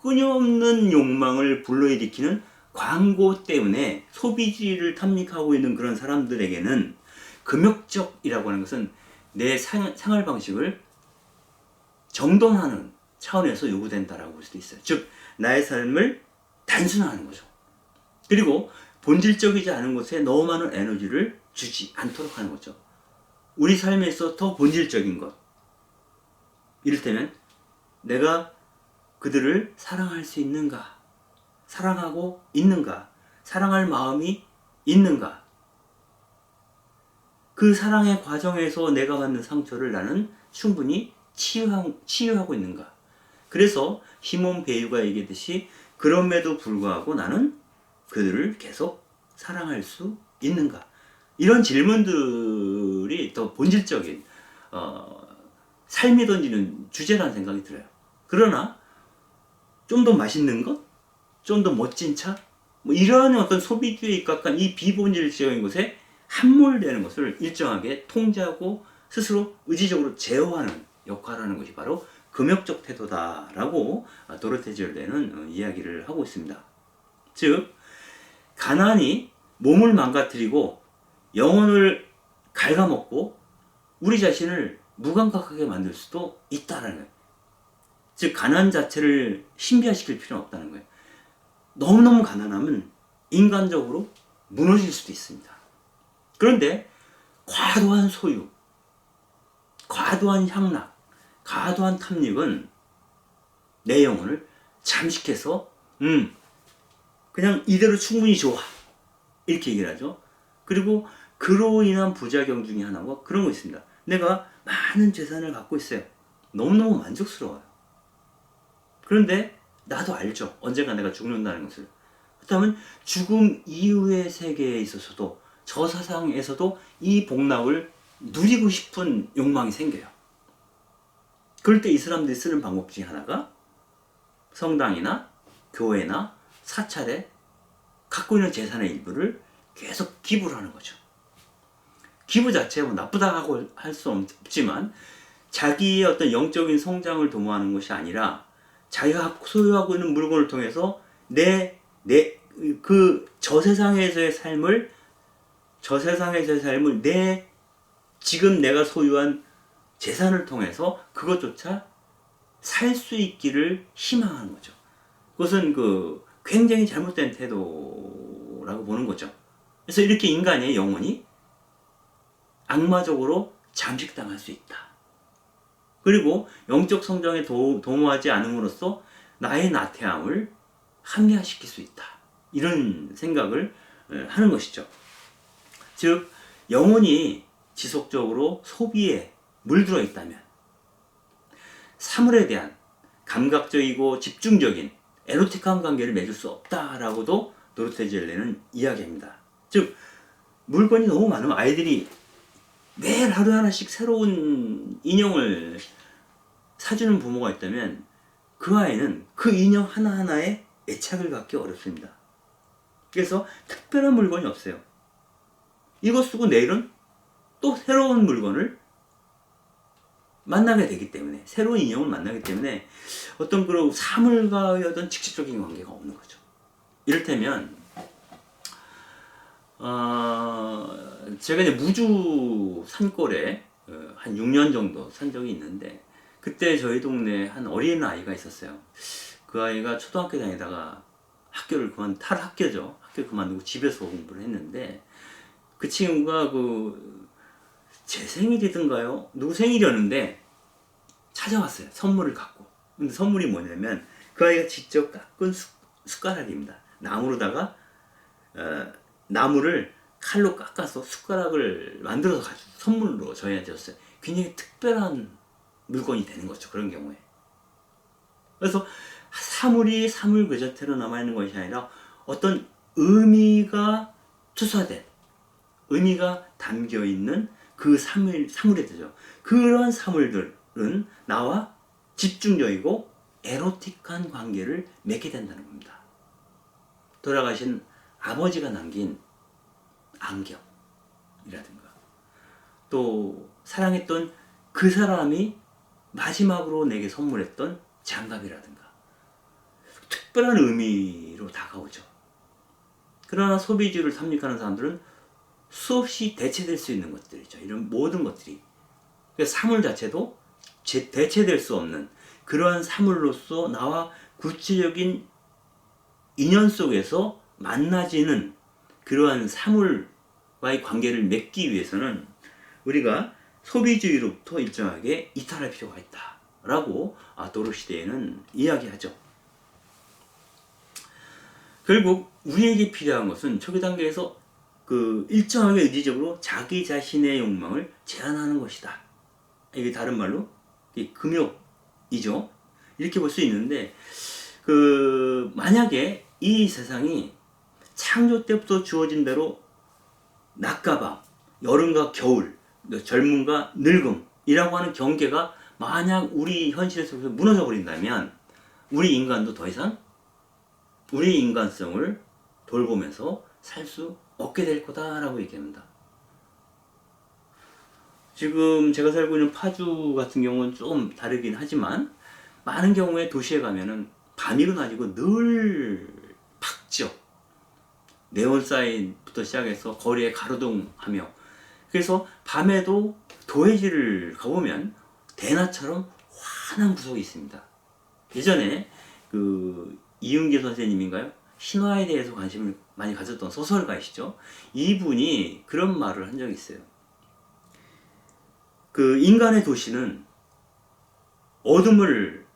끊임없는 욕망을 불러일으키는 광고 때문에 소비주의를 탐닉하고 있는 그런 사람들에게는 금욕적이라고 하는 것은 내 생활 방식을 정돈하는 차원에서 요구된다라고 볼 수도 있어요. 즉, 나의 삶을 단순화하는 거죠. 그리고 본질적이지 않은 것에 너무 많은 에너지를 주지 않도록 하는 거죠. 우리 삶에서 더 본질적인 것, 이를테면 내가 그들을 사랑할 수 있는가, 사랑하고 있는가, 사랑할 마음이 있는가, 그 사랑의 과정에서 내가 받는 상처를 나는 충분히 치유하고 있는가. 그래서 시몬 베유가 얘기했듯이 그럼에도 불구하고 나는 그들을 계속 사랑할 수 있는가. 이런 질문들이 더 본질적인 삶이 던지는 주제라는 생각이 들어요. 그러나 좀 더 맛있는 것, 좀 더 멋진 차, 뭐 이러한 어떤 소비주의에 입각한 이 비본질적인 것에 함몰되는 것을 일정하게 통제하고 스스로 의지적으로 제어하는 역할을 하는 것이 바로 금욕적 태도다라고 도로테 지올레는 이야기를 하고 있습니다. 즉, 가난이 몸을 망가뜨리고 영혼을 갉아먹고 우리 자신을 무감각하게 만들 수도 있다라는 거예요. 즉, 가난 자체를 신비화시킬 필요는 없다는 거예요. 너무너무 가난하면 인간적으로 무너질 수도 있습니다. 그런데 과도한 소유, 과도한 향락, 과도한 탐닉은 내 영혼을 잠식해서 그냥 이대로 충분히 좋아 이렇게 얘기를 하죠. 그리고 그로 인한 부작용 중에 하나가 그런 거 있습니다. 내가 많은 재산을 갖고 있어요. 너무너무 만족스러워요. 그런데 나도 알죠. 언젠가 내가 죽는다는 것을. 그렇다면 죽음 이후의 세계에 있어서도 저 세상에서도 이 복락을 누리고 싶은 욕망이 생겨요. 그럴 때 이 사람들이 쓰는 방법 중에 하나가 성당이나 교회나 사찰에 갖고 있는 재산의 일부를 계속 기부를 하는 거죠. 기부 자체가 뭐 나쁘다고 할 수 없지만 자기의 어떤 영적인 성장을 도모하는 것이 아니라 자기가 소유하고 있는 물건을 통해서 저 세상에서의 삶을 지금 내가 소유한 재산을 통해서 그것조차 살 수 있기를 희망하는 거죠. 그것은 굉장히 잘못된 태도라고 보는 거죠. 그래서 이렇게 인간의 영혼이 악마적으로 잠식당할 수 있다. 그리고 영적 성장에 도모하지 않음으로써 나의 나태함을 합리화시킬 수 있다. 이런 생각을 하는 것이죠. 즉, 영혼이 지속적으로 소비에 물들어 있다면 사물에 대한 감각적이고 집중적인 에로틱한 관계를 맺을 수 없다라고도 도로테 지올레는 이야기합니다. 즉, 물건이 너무 많으면 아이들이 매일 하루에 하나씩 새로운 인형을 사주는 부모가 있다면 그 아이는 그 인형 하나하나에 애착을 갖기 어렵습니다. 그래서 특별한 물건이 없어요. 이거 쓰고 내일은 또 새로운 물건을 만나게 되기 때문에, 새로운 인형을 만나기 때문에 어떤 그런 사물과의 어떤 직접적인 관계가 없는 거죠. 이를테면 제가 이제 무주 산골에 한 6년 정도 산 적이 있는데, 그때 저희 동네에 한 어린 아이가 있었어요. 그 아이가 초등학교 다니다가 학교를 탈학교죠. 학교 그만두고 집에서 공부를 했는데, 그 친구가 제 생일이든가요? 누구 생일이었는데 찾아왔어요. 선물을 갖고. 근데 선물이 뭐냐면 그 아이가 직접 깎은 숟가락입니다. 나무로다가 나무를 칼로 깎아서 숟가락을 만들어서 가지고 선물로 저희한테 줬어요. 굉장히 특별한 물건이 되는 거죠. 그런 경우에. 그래서 사물이 사물 그 자체로 남아있는 것이 아니라 어떤 의미가 투사된, 의미가 담겨있는 그 사물이 되죠. 그런 사물들은 나와 집중적이고 에로틱한 관계를 맺게 된다는 겁니다. 돌아가신 아버지가 남긴 안경이라든가, 또 사랑했던 그 사람이 마지막으로 내게 선물했던 장갑이라든가, 특별한 의미로 다가오죠. 그러나 소비주의를 탐닉하는 사람들은 수없이 대체될 수 있는 것들이죠. 이런 모든 것들이. 그러니까 사물 자체도 대체될 수 없는 그러한 사물로서 나와 구체적인 인연 속에서 만나지는 그러한 사물과의 관계를 맺기 위해서는 우리가 소비주의로부터 일정하게 이탈할 필요가 있다라고 도르시대에는 이야기하죠. 결국 우리에게 필요한 것은 초기 단계에서 일정하게 의지적으로 자기 자신의 욕망을 제한하는 것이다. 이게 다른 말로 금욕이죠. 이렇게 볼 수 있는데, 만약에 이 세상이 창조 때부터 주어진 대로 낮과 밤, 여름과 겨울, 젊음과 늙음이라고 하는 경계가 만약 우리 현실 속에서 무너져 버린다면 우리 인간도 더 이상 우리 인간성을 돌보면서 살 수 없게 될 거다라고 얘기합니다. 지금 제가 살고 있는 파주 같은 경우는 좀 다르긴 하지만 많은 경우에 도시에 가면은 밤이고 낮이고 늘 밝죠. 네온 사인부터 시작해서 거리에 가로등하며, 그래서 밤에도 도해지를 가보면 대낮처럼 환한 구석이 있습니다. 예전에 이윤계 선생님인가요? 신화에 대해서 관심을 많이 가졌던 소설가이시죠. 이분이 그런 말을 한 적이 있어요. 인간의 도시는 어둠을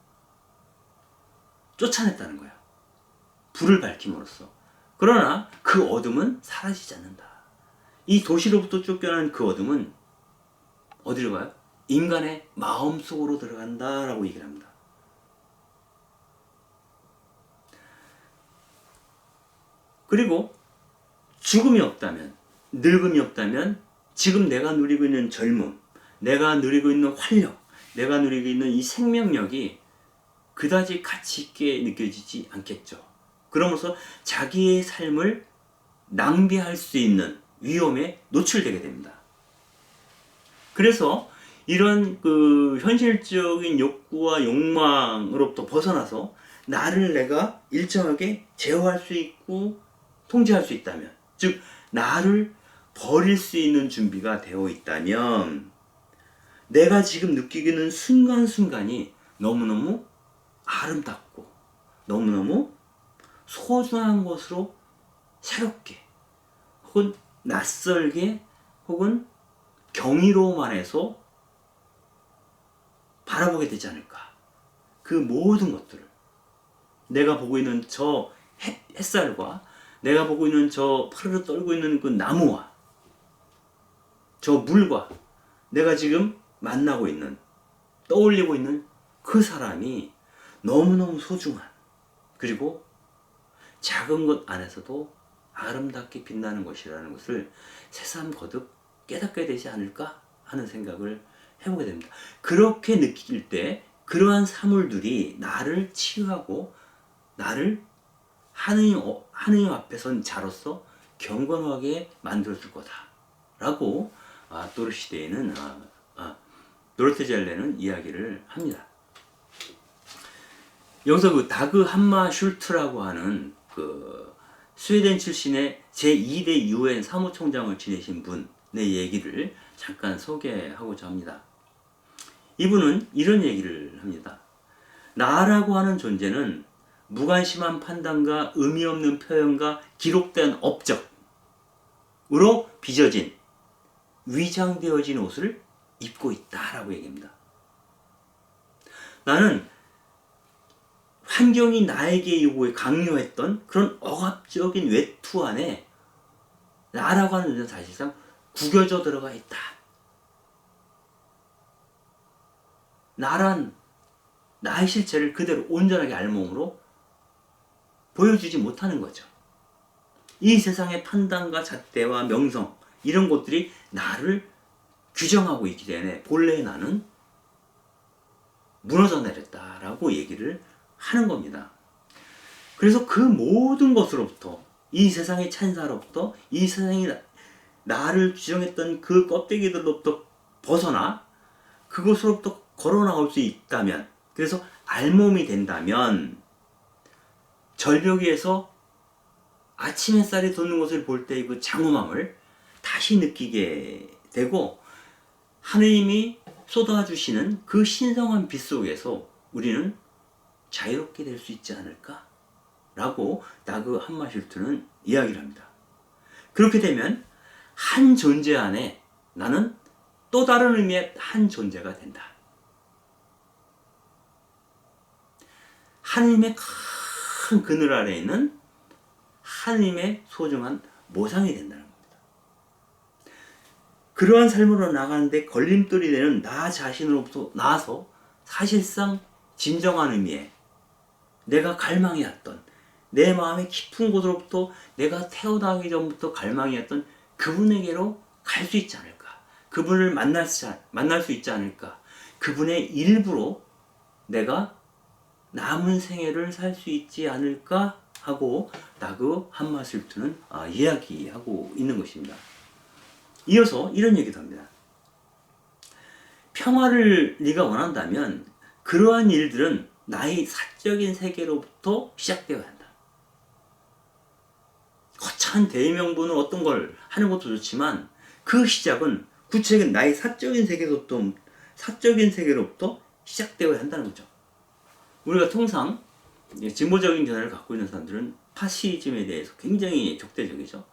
쫓아냈다는 거야. 불을 밝힘으로써. 그러나 그 어둠은 사라지지 않는다. 이 도시로부터 쫓겨난 그 어둠은 어디로 가요? 인간의 마음속으로 들어간다라고 얘기를 합니다. 그리고 죽음이 없다면, 늙음이 없다면 지금 내가 누리고 있는 젊음, 내가 누리고 있는 활력, 내가 누리고 있는 이 생명력이 그다지 가치 있게 느껴지지 않겠죠. 그러면서 자기의 삶을 낭비할 수 있는 위험에 노출되게 됩니다. 그래서 이런 현실적인 욕구와 욕망으로부터 벗어나서 나를 내가 일정하게 제어할 수 있고 통제할 수 있다면, 즉 나를 버릴 수 있는 준비가 되어 있다면 내가 지금 느끼는 순간순간이 너무너무 아름답고 너무너무 소중한 것으로 새롭게 혹은 낯설게 혹은 경이로움안에서 바라보게 되지 않을까. 그 모든 것들을 내가 보고 있는 저 햇살과 내가 보고 있는 저 파르르 떨고 있는 그 나무와 저 물과 내가 지금 만나고 있는, 떠올리고 있는 그 사람이 너무너무 소중한, 그리고 작은 것 안에서도 아름답게 빛나는 것이라는 것을 새삼 거듭 깨닫게 되지 않을까 하는 생각을 해보게 됩니다. 그렇게 느낄 때 그러한 사물들이 나를 치유하고 나를 하느님 앞에선 자로서 경건하게 만들어줄 거다라고 도르시데이는 도로테 젤레는 이야기를 합니다. 여기서 그 다그 함마슐트라고 하는 그 스웨덴 출신의 제2대 UN 사무총장을 지내신 분의 얘기를 잠깐 소개하고자 합니다. 이분은 이런 얘기를 합니다. 나라고 하는 존재는 무관심한 판단과 의미 없는 표현과 기록된 업적으로 빚어진 위장되어진 옷을 입고 있다라고 얘기합니다. 나는 환경이 나에게 요구에 강요했던 그런 억압적인 외투 안에 나라고 하는 존재는 사실상 구겨져 들어가 있다. 나란 나의 실체를 그대로 온전하게 알몸으로 보여주지 못하는 거죠. 이 세상의 판단과 잣대와 명성 이런 것들이 나를 규정하고 있기 때문에 본래 나는 무너져 내렸다라고 얘기를 하는 겁니다. 그래서 그 모든 것으로부터 이 세상의 찬사로부터 이 세상이 나를 규정했던 그 껍데기들로부터 벗어나 그것으로부터 걸어 나올 수 있다면, 그래서 알몸이 된다면 절벽 위에서 아침 햇살이 돋는 것을 볼 때 그 장엄함을 다시 느끼게 되고 하느님이 쏟아주시는 그 신성한 빛 속에서 우리는 자유롭게 될 수 있지 않을까? 라고 다그 함마슐트는 이야기를 합니다. 그렇게 되면 한 존재 안에 나는 또 다른 의미의 한 존재가 된다. 하느님의 큰 그늘 아래에 있는 하느님의 소중한 모상이 된다는 겁니다. 그러한 삶으로 나가는데 걸림돌이 되는 나 자신으로부터 나와서 사실상 진정한 의미의 내가 갈망해왔던 내 마음의 깊은 곳으로부터 내가 태어나기 전부터 갈망해왔던 그분에게로 갈 수 있지 않을까? 그분을 만날 수 있지 않을까? 그분의 일부로 내가 남은 생애를 살 수 있지 않을까? 하고 다그 함마슐트는 이야기하고 있는 것입니다. 이어서 이런 얘기도 합니다. 평화를 네가 원한다면 그러한 일들은 나의 사적인 세계로부터 시작되어야 한다. 거창한 대의명분은 어떤 걸 하는 것도 좋지만 그 시작은 구체적인 나의 사적인 세계로부터 시작되어야 한다는 거죠. 우리가 통상 진보적인 견해를 갖고 있는 사람들은 파시즘에 대해서 굉장히 적대적이죠.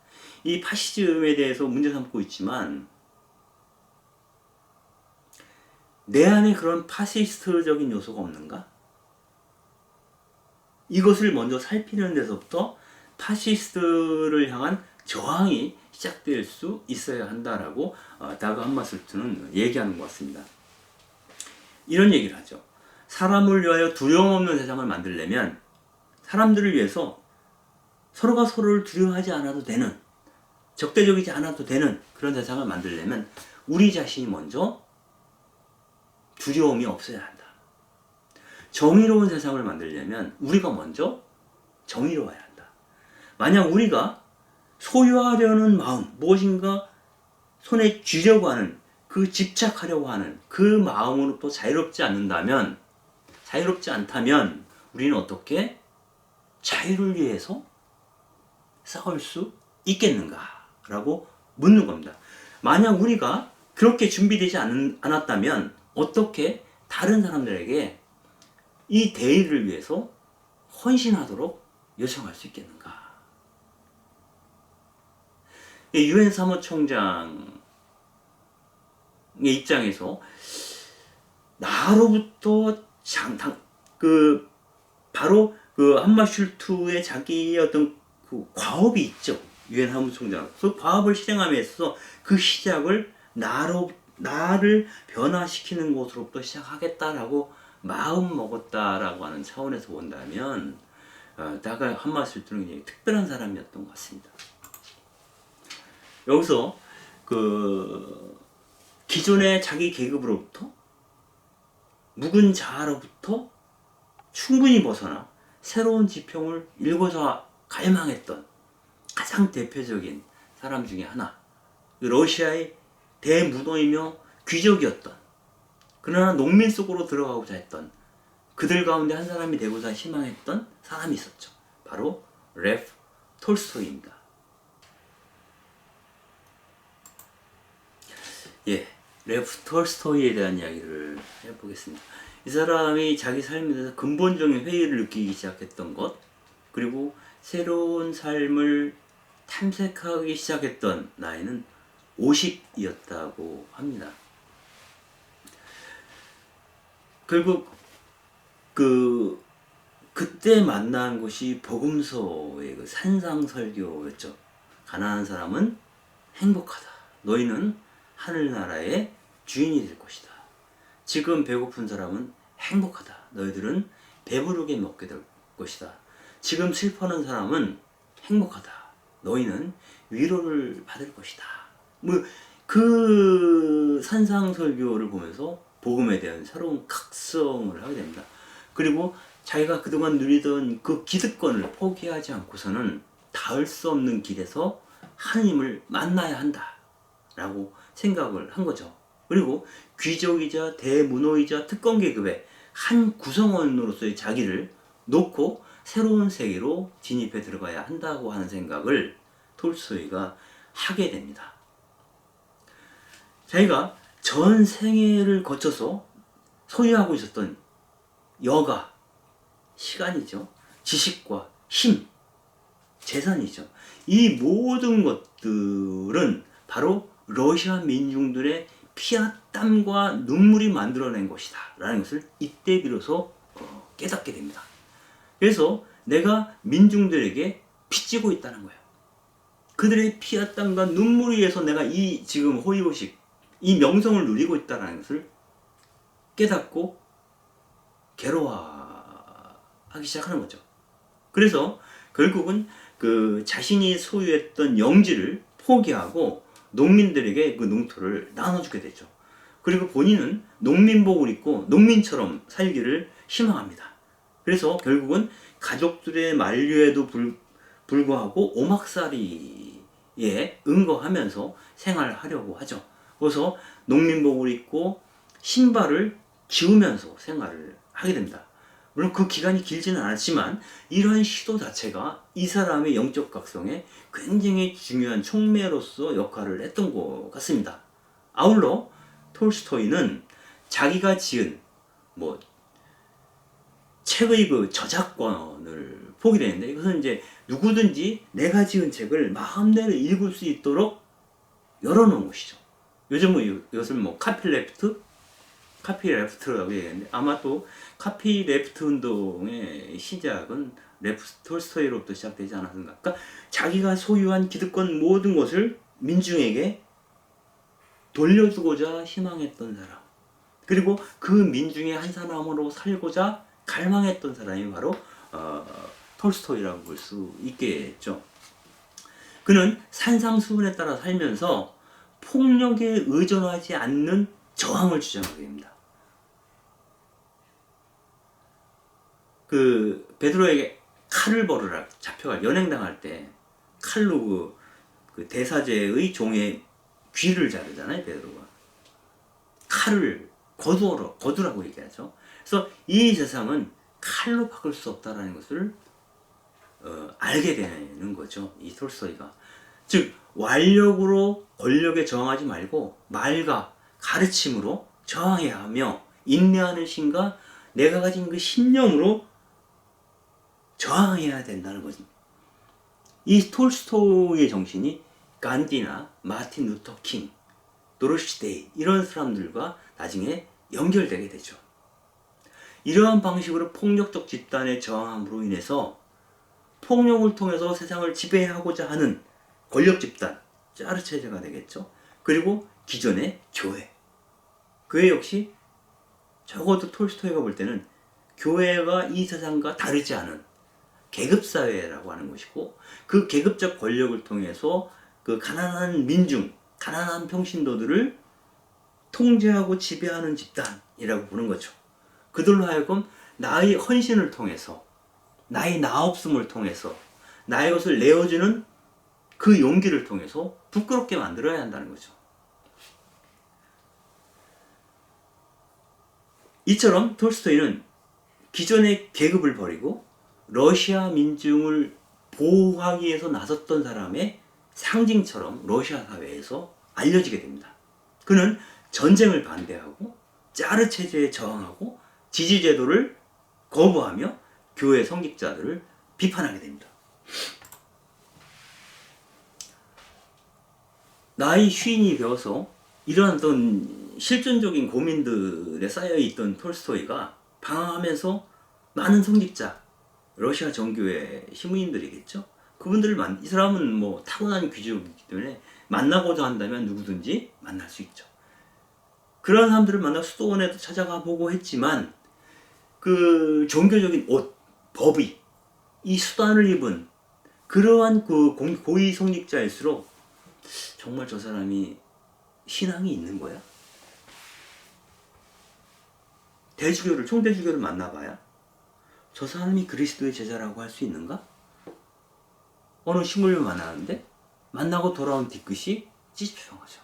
이 파시즘에 대해서 문제 삼고 있지만 내 안에 그런 파시스트적인 요소가 없는가? 이것을 먼저 살피는 데서부터 파시스트를 향한 저항이 시작될 수 있어야 한다라고 다그 함마슐트는 얘기하는 것 같습니다. 이런 얘기를 하죠. 사람을 위하여 두려움 없는 세상을 만들려면 사람들을 위해서 서로가 서로를 두려워하지 않아도 되는, 적대적이지 않아도 되는 그런 세상을 만들려면 우리 자신이 먼저 두려움이 없어야 한다. 정의로운 세상을 만들려면 우리가 먼저 정의로워야 한다. 만약 우리가 소유하려는 마음, 무엇인가 손에 쥐려고 하는, 그 집착하려고 하는 그 마음으로부터 자유롭지 않다면 우리는 어떻게 자유를 위해서 싸울 수 있겠는가? 라고 묻는 겁니다. 만약 우리가 그렇게 준비되지 않았다면 어떻게 다른 사람들에게 이 대의를 위해서 헌신하도록 요청할 수 있겠는가? 유엔 사무총장의 입장에서 나로부터 바로 그 함마슐트의 자기의 어떤 그 과업이 있죠. 유엔 사무총장. 그 과업을 실행함에서 그 시작을 나를 변화시키는 것으로부터 시작하겠다라고 마음 먹었다라고 하는 차원에서 본다면 다그 함마슐트는 굉장히 특별한 사람이었던 것 같습니다. 여기서 그 기존의 자기 계급으로부터 묵은 자아로부터 충분히 벗어나 새로운 지평을 일궈서 갈망했던 가장 대표적인 사람 중에 하나, 러시아의 대무도이며 귀족이었던, 그러나 농민 속으로 들어가고자 했던 그들 가운데 한 사람이 되고자 희망했던 사람이 있었죠. 바로 레프 톨스토이입니다. 예, 레프 톨스토이에 대한 이야기를 해보겠습니다. 이 사람이 자기 삶에 대해서 근본적인 회의를 느끼기 시작했던 것, 그리고 새로운 삶을 탐색하기 시작했던 나이는 50이었다고 합니다. 결국 그때 만난 것이 복음서의 그 산상설교였죠. 가난한 사람은 행복하다. 너희는 하늘나라의 주인이 될 것이다. 지금 배고픈 사람은 행복하다. 너희들은 배부르게 먹게 될 것이다. 지금 슬퍼하는 사람은 행복하다. 너희는 위로를 받을 것이다. 그 산상설교를 보면서 복음에 대한 새로운 각성을 하게 됩니다. 그리고 자기가 그동안 누리던 그 기득권을 포기하지 않고서는 닿을 수 없는 길에서 하나님을 만나야 한다 라고 생각을 한 거죠. 그리고 귀족이자 대문호이자 특권 계급의 한 구성원으로서의 자기를 놓고 새로운 세계로 진입해 들어가야 한다고 하는 생각을 톨스토이가 하게 됩니다. 자기가 전 생애를 거쳐서 소유하고 있었던 여가, 시간이죠. 지식과 힘, 재산이죠. 이 모든 것들은 바로 러시아 민중들의 피와 땀과 눈물이 만들어낸 것이다 라는 것을 이때 비로소 깨닫게 됩니다. 그래서 내가 민중들에게 빚지고 있다는 거예요. 그들의 피와 땀과 눈물에 의해서 내가 이 지금 호의호식, 이 명성을 누리고 있다는 것을 깨닫고 괴로워하기 시작하는 거죠. 그래서 결국은 그 자신이 소유했던 영지를 포기하고 농민들에게 그 농토를 나눠주게 되죠. 그리고 본인은 농민복을 입고 농민처럼 살기를 희망합니다. 그래서 결국은 가족들의 만류에도 불구하고 오막살이에 응거하면서 생활하려고 하죠. 그래서 농민복을 입고 신발을 기우면서 생활을 하게 됩니다. 물론 그 기간이 길지는 않았지만 이러한 시도 자체가 이 사람의 영적 각성에 굉장히 중요한 촉매로서 역할을 했던 것 같습니다. 아울러 톨스토이는 자기가 지은 책의 그 저작권을 포기를 했는데, 이것은 이제 누구든지 내가 지은 책을 마음대로 읽을 수 있도록 열어놓은 것이죠. 요즘은 이것을 카피레프트라고 얘기하는데, 아마 또 카피레프트 운동의 시작은 레프 톨스토이로부터 시작되지 않았는가. 그러니까 자기가 소유한 기득권 모든 것을 민중에게 돌려주고자 희망했던 사람, 그리고 그 민중의 한 사람으로 살고자 갈망했던 사람이 바로 톨스토이라고 볼 수 있겠죠. 그는 산상수훈에 따라 살면서 폭력에 의존하지 않는 저항을 주장하게 됩니다. 그 베드로에게 칼을 벌으라 잡혀가 연행당할 때 칼로 그 대사제의 종의 귀를 자르잖아요. 베드로가 칼을 거두라고 얘기하죠. 그래서 이 세상은 칼로 바꿀 수 없다라는 것을 알게 되는 거죠. 이 톨스토이가. 즉 완력으로 권력에 저항하지 말고 말과 가르침으로 저항해야 하며, 인내하는 신과 내가 가진 그 신념으로 저항해야 된다는 거지. 이 톨스토이의 정신이 간디나 마틴 루터 킹, 도로시 데이 이런 사람들과 나중에 연결되게 되죠. 이러한 방식으로 폭력적 집단의 저항함으로 인해서 폭력을 통해서 세상을 지배하고자 하는 권력 집단, 짜르 체제가 되겠죠. 그리고 기존의 교회. 교회 역시 적어도 톨스토이가 볼 때는 교회가 이 세상과 다르지 않은 계급사회라고 하는 것이고, 그 계급적 권력을 통해서 그 가난한 민중, 가난한 평신도들을 통제하고 지배하는 집단이라고 보는 거죠. 그들로 하여금 나의 헌신을 통해서, 나의 나없음을 통해서, 나의 것을 내어주는 그 용기를 통해서 부끄럽게 만들어야 한다는 거죠. 이처럼 톨스토이는 기존의 계급을 버리고 러시아 민중을 보호하기 위해서 나섰던 사람의 상징처럼 러시아 사회에서 알려지게 됩니다. 그는 전쟁을 반대하고 짜르 체제에 저항하고 지지 제도를 거부하며 교회 성직자들을 비판하게 됩니다. 나이 쉰이 되어서 이러한 어떤 실존적인 고민들에 쌓여있던 톨스토이가 방황하면서 많은 성직자, 러시아 정교회 시민들이겠죠. 이 사람은 뭐 타고난 귀족이기 때문에 만나고자 한다면 누구든지 만날 수 있죠. 그런 사람들을 만나 수도원에도 찾아가 보고 했지만 그 종교적인 옷, 법이 이 수단을 입은 그러한 그 고위 성직자일수록 정말 저 사람이 신앙이 있는 거야? 총대주교를 만나봐야 저 사람이 그리스도의 제자라고 할 수 있는가? 어느 식물을 만나는데 만나고 돌아온 뒤끝이 찌뿌둥하죠.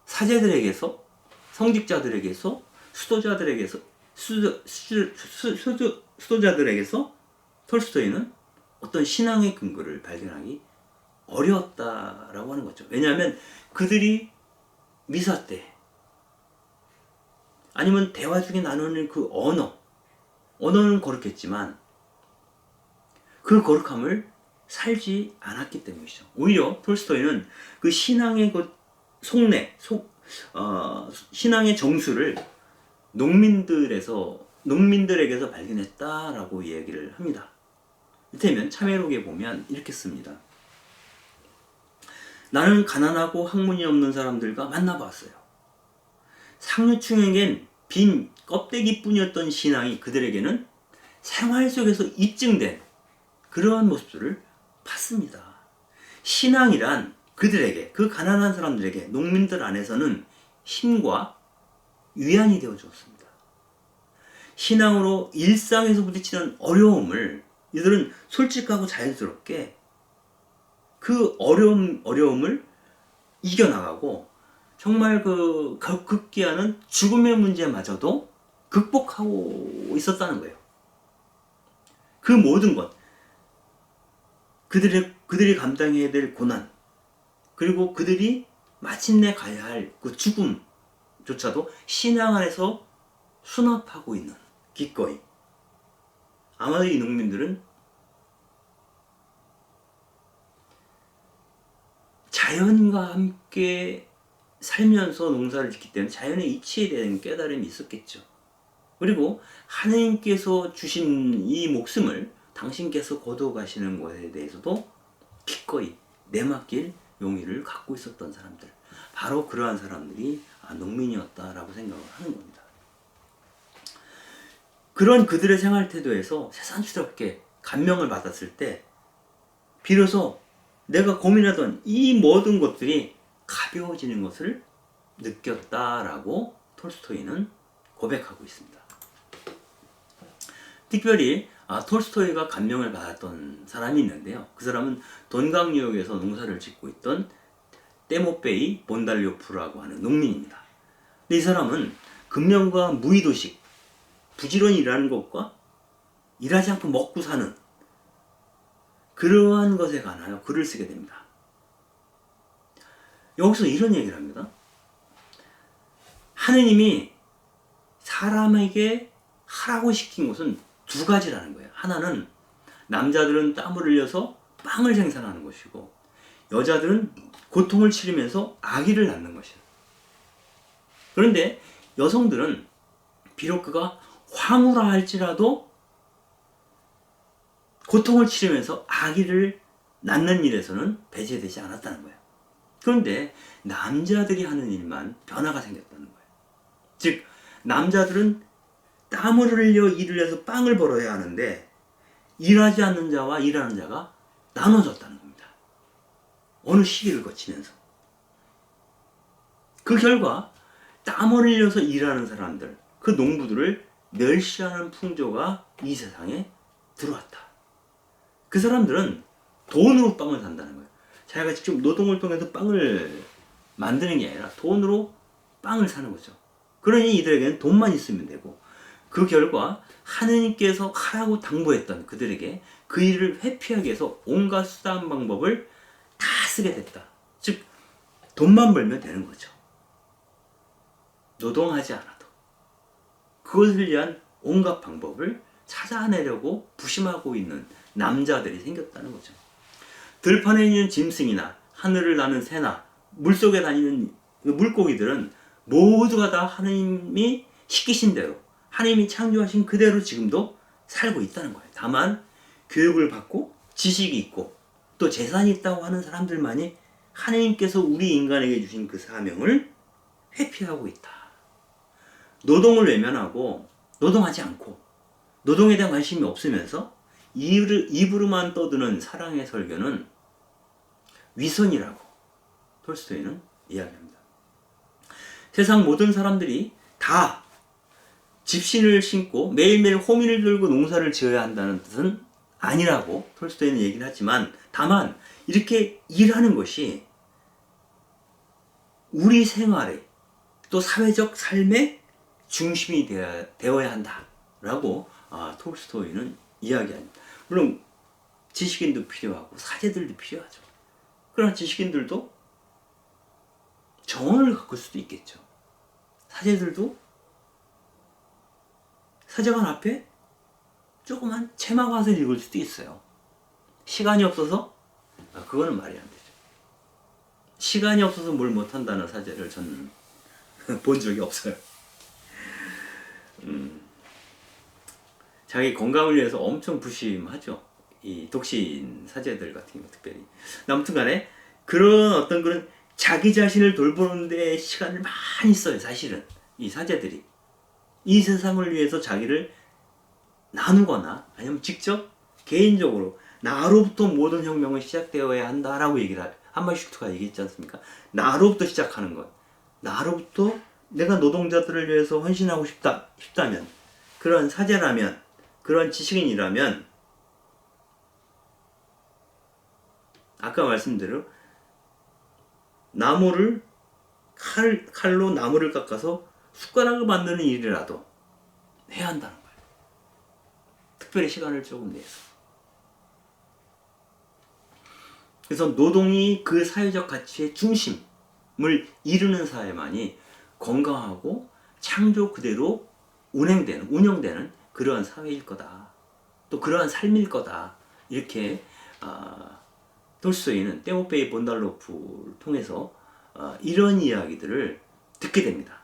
사제들에게서, 성직자들에게서, 수도자들에게서 톨스토이는 어떤 신앙의 근거를 발견하기 어려웠다라고 하는 거죠. 왜냐하면 그들이 미사 때 아니면 대화 중에 나누는 그 언어는 거룩했지만 그 거룩함을 살지 않았기 때문이죠. 오히려 톨스토이는 그 신앙의 그 신앙의 정수를 농민들에게서 발견했다라고 이야기를 합니다. 이를테면 참회록에 보면 이렇게 씁니다. 나는 가난하고 학문이 없는 사람들과 만나봤어요. 상류층에겐 빈 껍데기뿐이었던 신앙이 그들에게는 생활 속에서 입증된 그러한 모습들을 봤습니다. 신앙이란 그들에게, 그 가난한 사람들에게, 농민들 안에서는 힘과 위안이 되어 주었습니다. 신앙으로 일상에서 부딪히는 어려움을 이들은 솔직하고 자연스럽게 그 어려움을 이겨나가고 정말 그 극기하는 죽음의 문제마저도 극복하고 있었다는 거예요. 그 모든 것, 그들이 감당해야 될 고난, 그리고 그들이 마침내 가야 할 그 죽음조차도 신앙 안에서 수납하고 있는, 기꺼이. 아마도 이 농민들은 자연과 함께 살면서 농사를 짓기 때문에 자연의 이치에 대한 깨달음이 있었겠죠. 그리고 하나님께서 주신 이 목숨을 당신께서 거두어가시는 것에 대해서도 기꺼이 내맡길 용의를 갖고 있었던 사람들, 바로 그러한 사람들이 농민이었다라고 생각을 하는 겁니다. 그런 그들의 생활 태도에서 새삼스럽게 감명을 받았을 때 비로소 내가 고민하던 이 모든 것들이 가벼워지는 것을 느꼈다라고 톨스토이는 고백하고 있습니다. 특별히 톨스토이가 감명을 받았던 사람이 있는데요. 그 사람은 돈강유역에서 농사를 짓고 있던 떼모페이 본달리오프라고 하는 농민입니다. 근데 이 사람은 금연과 무의도식, 부지런히 일하는 것과 일하지 않고 먹고 사는 그러한 것에 관하여 글을 쓰게 됩니다. 여기서 이런 얘기를 합니다. 하느님이 사람에게 하라고 시킨 것은 두 가지라는 거예요. 하나는 남자들은 땀을 흘려서 빵을 생산하는 것이고 여자들은 고통을 치르면서 아기를 낳는 것이에요. 그런데 여성들은 비록 그가 황후라 할지라도 고통을 치르면서 아기를 낳는 일에서는 배제되지 않았다는 거예요. 그런데 남자들이 하는 일만 변화가 생겼다는 거예요. 즉 남자들은 땀을 흘려 일을 해서 빵을 벌어야 하는데 일하지 않는 자와 일하는 자가 나눠졌다는 겁니다. 어느 시기를 거치면서. 그 결과 땀을 흘려서 일하는 사람들, 그 농부들을 멸시하는 풍조가 이 세상에 들어왔다. 그 사람들은 돈으로 빵을 산다는 거예요. 자기가 직접 노동을 통해서 빵을 만드는 게 아니라 돈으로 빵을 사는 거죠. 그러니 이들에게는 돈만 있으면 되고, 그 결과 하느님께서 하라고 당부했던 그들에게 그 일을 회피하기 위해서 온갖 수단 방법을 다 쓰게 됐다. 즉 돈만 벌면 되는 거죠. 노동하지 않아도 그것을 위한 온갖 방법을 찾아내려고 부심하고 있는 남자들이 생겼다는 거죠. 들판에 있는 짐승이나 하늘을 나는 새나 물속에 다니는 물고기들은 모두가 다 하나님이 시키신 대로, 하나님이 창조하신 그대로 지금도 살고 있다는 거예요. 다만 교육을 받고 지식이 있고 또 재산이 있다고 하는 사람들만이 하나님께서 우리 인간에게 주신 그 사명을 회피하고 있다. 노동을 외면하고 노동하지 않고 노동에 대한 관심이 없으면서 입으로만 떠드는 사랑의 설교는 위선이라고 톨스토이는 이야기합니다. 세상 모든 사람들이 다 집신을 신고 매일매일 호민을 들고 농사를 지어야 한다는 뜻은 아니라고 톨스토이는 얘기를 하지만, 다만 이렇게 일하는 것이 우리 생활의 또 사회적 삶의 중심이 되어야 한다라고 톨스토이는 이야기합니다. 물론 지식인도 필요하고 사제들도 필요하죠. 그러나 지식인들도 정언을 갖을 수도 있겠죠. 사제들도 사제관 앞에 조그만 체마vat을 읽을 수도 있어요. 시간이 없어서? 그거는 말이 안 되죠. 시간이 없어서 뭘 못한다는 사제를 저는 본 적이 없어요. 자기 건강을 위해서 엄청 부심하죠. 이 독신 사제들 같은 경우 특별히. 아무튼 간에 그런 자기 자신을 돌보는 데 시간을 많이 써요. 사실은 이 사제들이 이 세상을 위해서 자기를 나누거나 아니면 직접 개인적으로 나로부터 모든 혁명은 시작되어야 한다라고 얘기를 한마디슈트가 얘기했지 않습니까? 나로부터 시작하는 것. 나로부터 내가 노동자들을 위해서 헌신하고 싶다면, 그런 사제라면, 그런 지식인이라면, 아까 말씀대로 나무를 칼로 나무를 깎아서 숟가락을 만드는 일이라도 해야 한다는 거예요. 특별히 시간을 조금 내서. 그래서 노동이 그 사회적 가치의 중심을 이루는 사회만이 건강하고 창조 그대로 운영되는 그러한 사회일 거다. 또 그러한 삶일 거다. 이렇게 톨스토이는 떼모페이 본달로프를 통해서 이런 이야기들을 듣게 됩니다.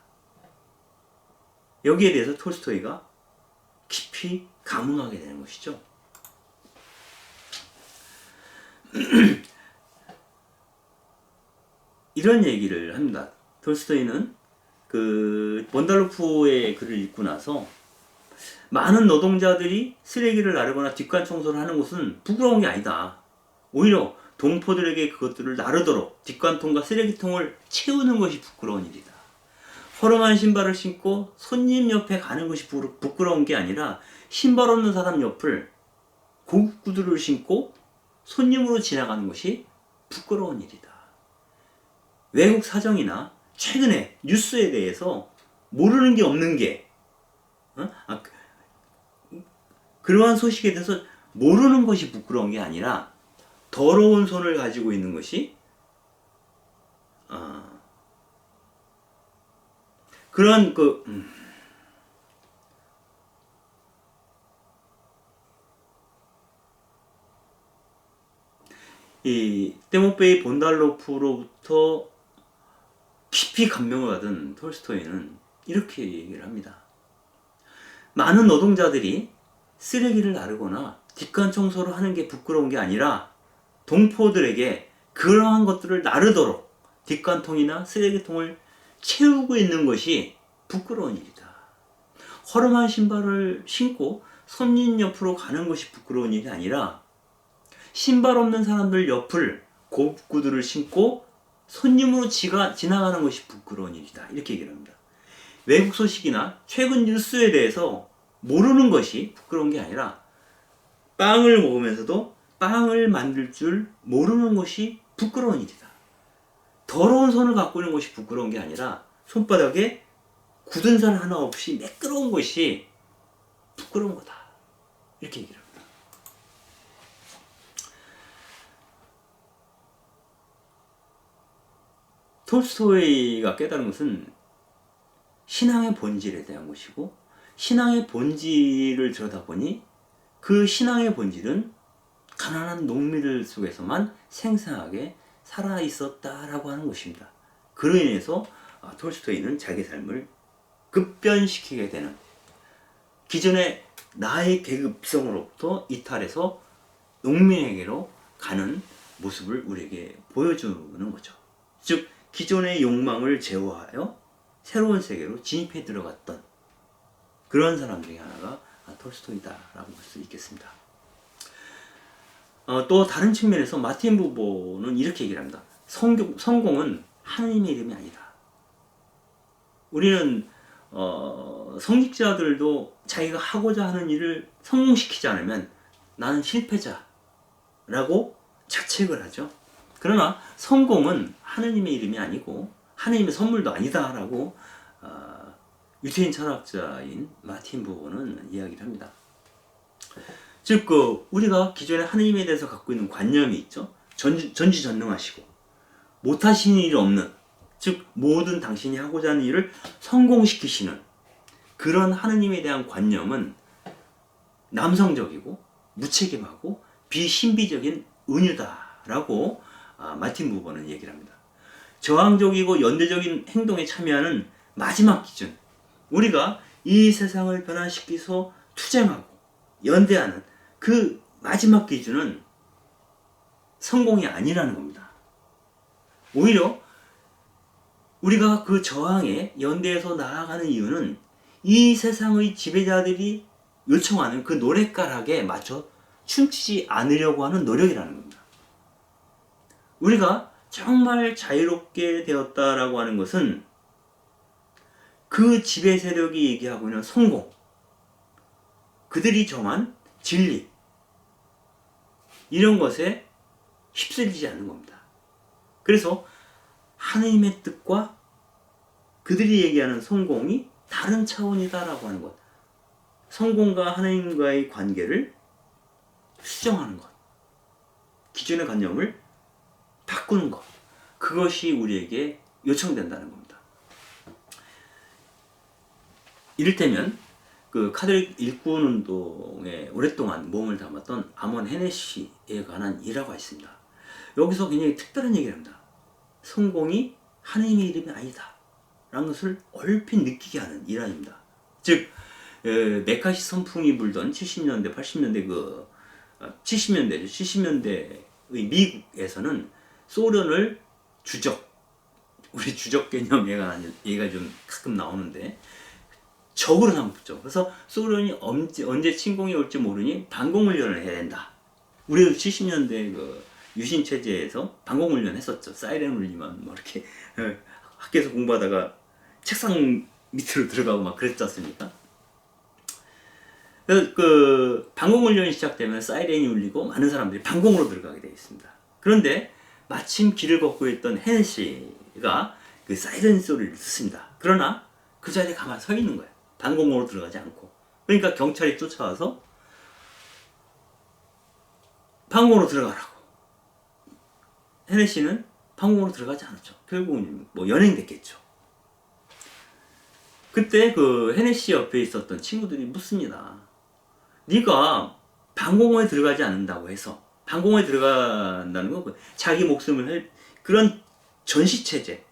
여기에 대해서 톨스토이가 깊이 감흥하게 되는 것이죠. 이런 얘기를 합니다. 톨스토이는 그 본달로프의 글을 읽고 나서 많은 노동자들이 쓰레기를 나르거나 뒷간 청소를 하는 것은 부끄러운 게 아니다. 오히려 동포들에게 그것들을 나르도록 뒷간통과 쓰레기통을 채우는 것이 부끄러운 일이다. 허름한 신발을 신고 손님 옆에 가는 것이 부끄러운 게 아니라 신발 없는 사람 옆을 고급 구두를 신고 손님으로 지나가는 것이 부끄러운 일이다. 외국 사정이나 최근에 뉴스에 대해서 모르는 게 없는 게 그러한 소식에 대해서 모르는 것이 부끄러운 게 아니라 더러운 손을 가지고 있는 것이 그런 이 떼모페이 본달로프로부터 깊이 감명을 받은 톨스토이는 이렇게 얘기를 합니다. 많은 노동자들이 쓰레기를 나르거나 뒷간 청소를 하는 게 부끄러운 게 아니라 동포들에게 그러한 것들을 나르도록 뒷간통이나 쓰레기통을 채우고 있는 것이 부끄러운 일이다. 허름한 신발을 신고 손님 옆으로 가는 것이 부끄러운 일이 아니라 신발 없는 사람들 옆을 고급 구두를 신고 손님으로 지나가는 것이 부끄러운 일이다. 이렇게 얘기를 합니다. 외국 소식이나 최근 뉴스에 대해서 모르는 것이 부끄러운 게 아니라 빵을 먹으면서도 빵을 만들 줄 모르는 것이 부끄러운 일이다. 더러운 손을 갖고 있는 것이 부끄러운 게 아니라 손바닥에 굳은 살 하나 없이 매끄러운 것이 부끄러운 거다. 이렇게 얘기를 합니다. 톨스토이가 깨달은 것은 신앙의 본질에 대한 것이고, 신앙의 본질을 들여다보니 그 신앙의 본질은 가난한 농민들 속에서만 생생하게 살아 있었다라고 하는 것입니다. 그로 인해서 톨스토이는 자기 삶을 급변시키게 되는, 기존의 나의 계급성으로부터 이탈해서 농민에게로 가는 모습을 우리에게 보여주는 거죠. 즉 기존의 욕망을 제어하여 새로운 세계로 진입해 들어갔던 그런 사람 중에 하나가 톨스토이다라고 볼 수 있겠습니다. 또 다른 측면에서 마틴 부버는 이렇게 얘기를 합니다. 성공은 하느님의 이름이 아니다. 우리는 성직자들도 자기가 하고자 하는 일을 성공시키지 않으면 나는 실패자라고 자책을 하죠. 그러나 성공은 하느님의 이름이 아니고 하느님의 선물도 아니다라고 유태인 철학자인 마틴 부버는 이야기를 합니다. 즉 우리가 기존에 하느님에 대해서 갖고 있는 관념이 있죠. 전지전능하시고 못하시는 일이 없는, 즉 모든 당신이 하고자 하는 일을 성공시키시는 그런 하느님에 대한 관념은 남성적이고 무책임하고 비신비적인 은유다라고 마틴 부버는 얘기를 합니다. 저항적이고 연대적인 행동에 참여하는 마지막 기준, 우리가 이 세상을 변화시키서 투쟁하고 연대하는 그 마지막 기준은 성공이 아니라는 겁니다. 오히려 우리가 그 저항에 연대해서 나아가는 이유는 이 세상의 지배자들이 요청하는 그 노랫가락에 맞춰 춤추지 않으려고 하는 노력이라는 겁니다. 우리가 정말 자유롭게 되었다라고 하는 것은 그 지배 세력이 얘기하고 있는 성공, 그들이 정한 진리, 이런 것에 휩쓸리지 않는 겁니다. 그래서 하느님의 뜻과 그들이 얘기하는 성공이 다른 차원이다라고 하는 것, 성공과 하느님과의 관계를 수정하는 것, 기존의 관념을 바꾸는 것, 그것이 우리에게 요청된다는 겁니다. 이를테면 그 카톨릭 일꾼 운동에 오랫동안 몸을 담았던 아몬 헤네시에 관한 일화가 있습니다. 여기서 굉장히 특별한 얘기를 합니다. 성공이 하느님의 이름이 아니다 라는 것을 얼핏 느끼게 하는 일화입니다. 즉 메카시 선풍이 불던 70년대 80년대 70년대의 미국에서는 소련을 우리 주적 개념 얘가 좀 가끔 나오는데 적으로 삼았죠. 그래서 소련이 언제 침공이 올지 모르니 방공훈련을 해야 된다. 우리도 70년대 유신 체제에서 방공훈련 했었죠. 사이렌 울리면 이렇게 학교에서 공부하다가 책상 밑으로 들어가고 막 그랬지 않습니까? 그래서 방공훈련이 시작되면 사이렌이 울리고 많은 사람들이 방공으로 들어가게 되어 있습니다. 그런데 마침 길을 걷고 있던 헤네시가 그 사이렌 소리를 듣습니다. 그러나 그 자리에 가만히 서 있는 거예요. 방공으로 들어가지 않고. 그러니까 경찰이 쫓아와서 방공으로 들어가라고. 헤네시는 방공으로 들어가지 않았죠. 결국은 연행됐겠죠. 그때 헤네시 옆에 있었던 친구들이 묻습니다. 네가 방공호에 들어가지 않는다고 해서, 방공호에 들어간다는 건 자기 목숨을 그런 전시체제,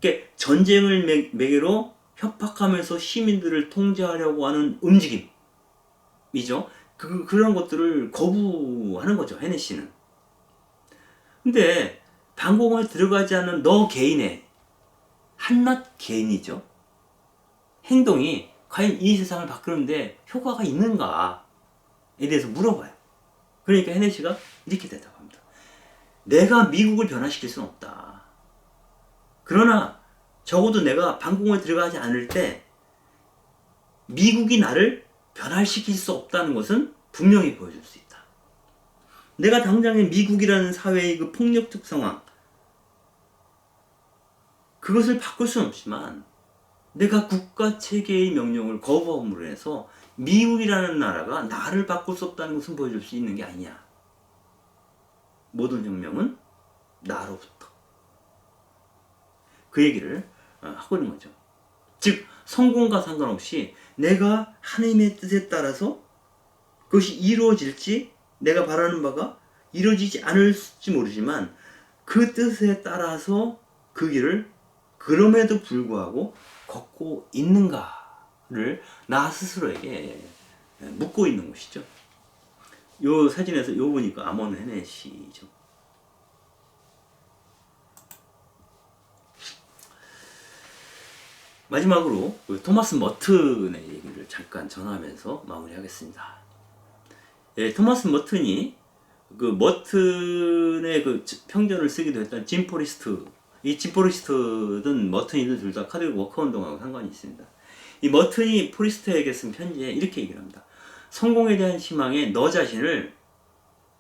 이렇게 전쟁을 매개로 협박하면서 시민들을 통제하려고 하는 움직임이죠. 그런 것들을 거부하는 거죠, 헤네시는. 근데 방공호에 들어가지 않는 너 개인의 한낱 개인이죠. 행동이 과연 이 세상을 바꾸는데 효과가 있는가에 대해서 물어봐요. 그러니까 헤네시가 이렇게 대답합니다. 내가 미국을 변화시킬 수는 없다. 그러나 적어도 내가 방공호에 들어가지 않을 때 미국이 나를 변화시킬 수 없다는 것은 분명히 보여줄 수 있다. 내가 당장에 미국이라는 사회의 그 폭력적 상황, 그것을 바꿀 수는 없지만 내가 국가 체계의 명령을 거부함으로 해서 미국이라는 나라가 나를 바꿀 수 없다는 것을 보여줄 수 있는 게 아니냐. 모든 혁명은 나로부터. 그 얘기를 하고 있는 거죠. 즉 성공과 상관없이 내가 하나님의 뜻에 따라서 그것이 이루어질지, 내가 바라는 바가 이루어지지 않을지 모르지만 그 뜻에 따라서 그 길을 그럼에도 불구하고 걷고 있는가를 나 스스로에게 묻고 있는 것이죠. 요 사진에서 요 보니까 아몬 헤네시죠. 마지막으로 토마스 머튼의 얘기를 잠깐 전하면서 마무리하겠습니다. 예, 토마스 머튼이 그 머튼의 그 평전을 쓰기도 했던 짐 포리스트, 이 짐 포리스트든 머튼이든 둘 다 카드릭 워커 운동하고 상관이 있습니다. 이 머튼이 포리스트에게 쓴 편지에 이렇게 얘기를 합니다. 성공에 대한 희망에 너 자신을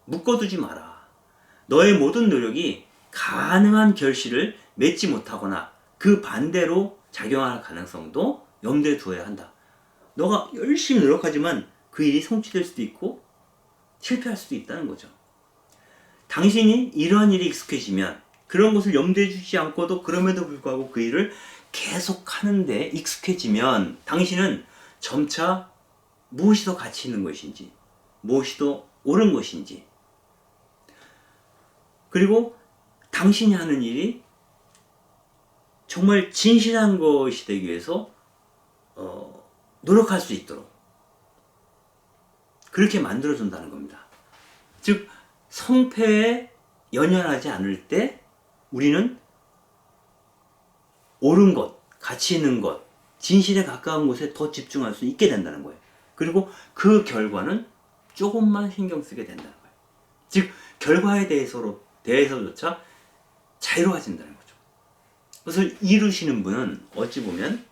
묶어두지 마라. 너의 모든 노력이 가능한 결실을 맺지 못하거나 그 반대로 작용할 가능성도 염두에 두어야 한다. 너가 열심히 노력하지만 그 일이 성취될 수도 있고 실패할 수도 있다는 거죠. 당신이 이러한 일이 익숙해지면, 그런 것을 염두에 두지 않고도 그럼에도 불구하고 그 일을 계속 하는데 익숙해지면 당신은 점차 무엇이 더 가치 있는 것인지, 무엇이 더 옳은 것인지, 그리고 당신이 하는 일이 정말 진실한 것이 되기 위해서 노력할 수 있도록 그렇게 만들어준다는 겁니다. 즉 성패에 연연하지 않을 때 우리는 옳은 것, 가치 있는 것, 진실에 가까운 곳에 더 집중할 수 있게 된다는 거예요. 그리고 그 결과는 조금만 신경 쓰게 된다는 거예요. 즉 결과에 대해서조차 자유로워진다는 거죠. 그것을 이루시는 분은 어찌 보면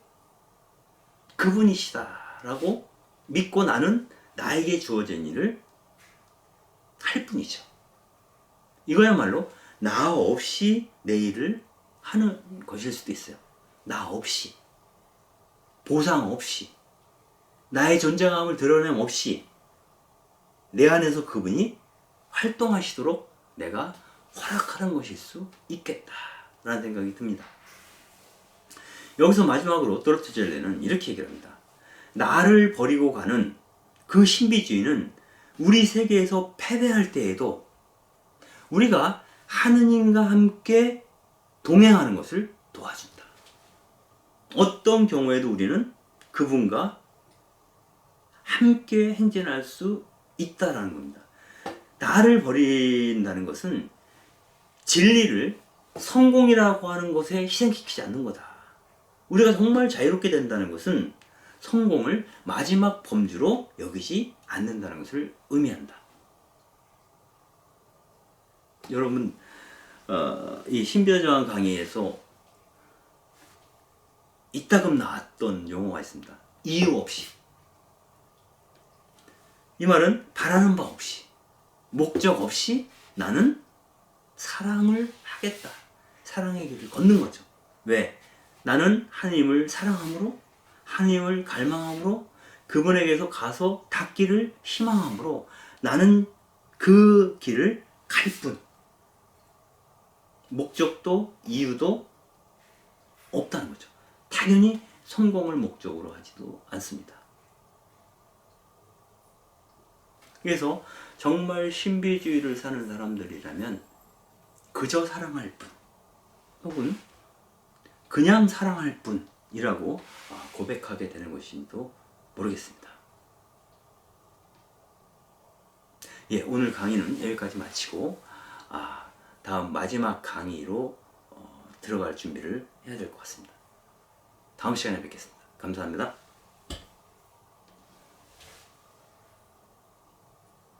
그분이시다라고 믿고 나는 나에게 주어진 일을 할 뿐이죠. 이거야말로 나 없이 내 일을 하는 것일 수도 있어요. 나 없이, 보상 없이, 나의 존재감을 드러냄 없이 내 안에서 그분이 활동하시도록 내가 허락하는 것일 수 있겠다라는 생각이 듭니다. 여기서 마지막으로 도로트 젤레는 이렇게 얘기를 합니다. 나를 버리고 가는 그 신비주의는 우리 세계에서 패배할 때에도 우리가 하느님과 함께 동행하는 것을 도와준다. 어떤 경우에도 우리는 그분과 함께 행진할 수 있다라는 겁니다. 나를 버린다는 것은 진리를 성공이라고 하는 것에 희생시키지 않는 거다. 우리가 정말 자유롭게 된다는 것은 성공을 마지막 범주로 여기지 않는다는 것을 의미한다. 여러분, 이 신비저항 강의에서 이따금 나왔던 용어가 있습니다. 이유 없이. 이 말은 바라는 바 없이, 목적 없이 나는 사랑을 하겠다. 사랑의 길을 걷는 거죠. 왜? 나는 하나님을 사랑함으로, 하나님을 갈망함으로, 그분에게서 가서 닿기를 희망함으로 나는 그 길을 갈 뿐. 목적도 이유도 없다는 거죠. 당연히 성공을 목적으로 하지도 않습니다. 그래서 정말 신비주의를 사는 사람들이라면 그저 사랑할 뿐, 혹은 그냥 사랑할 뿐이라고 고백하게 되는 것인지도 모르겠습니다. 예, 오늘 강의는 여기까지 마치고 다음 마지막 강의로 들어갈 준비를 해야 될 것 같습니다. 다음 시간에 뵙겠습니다. 감사합니다.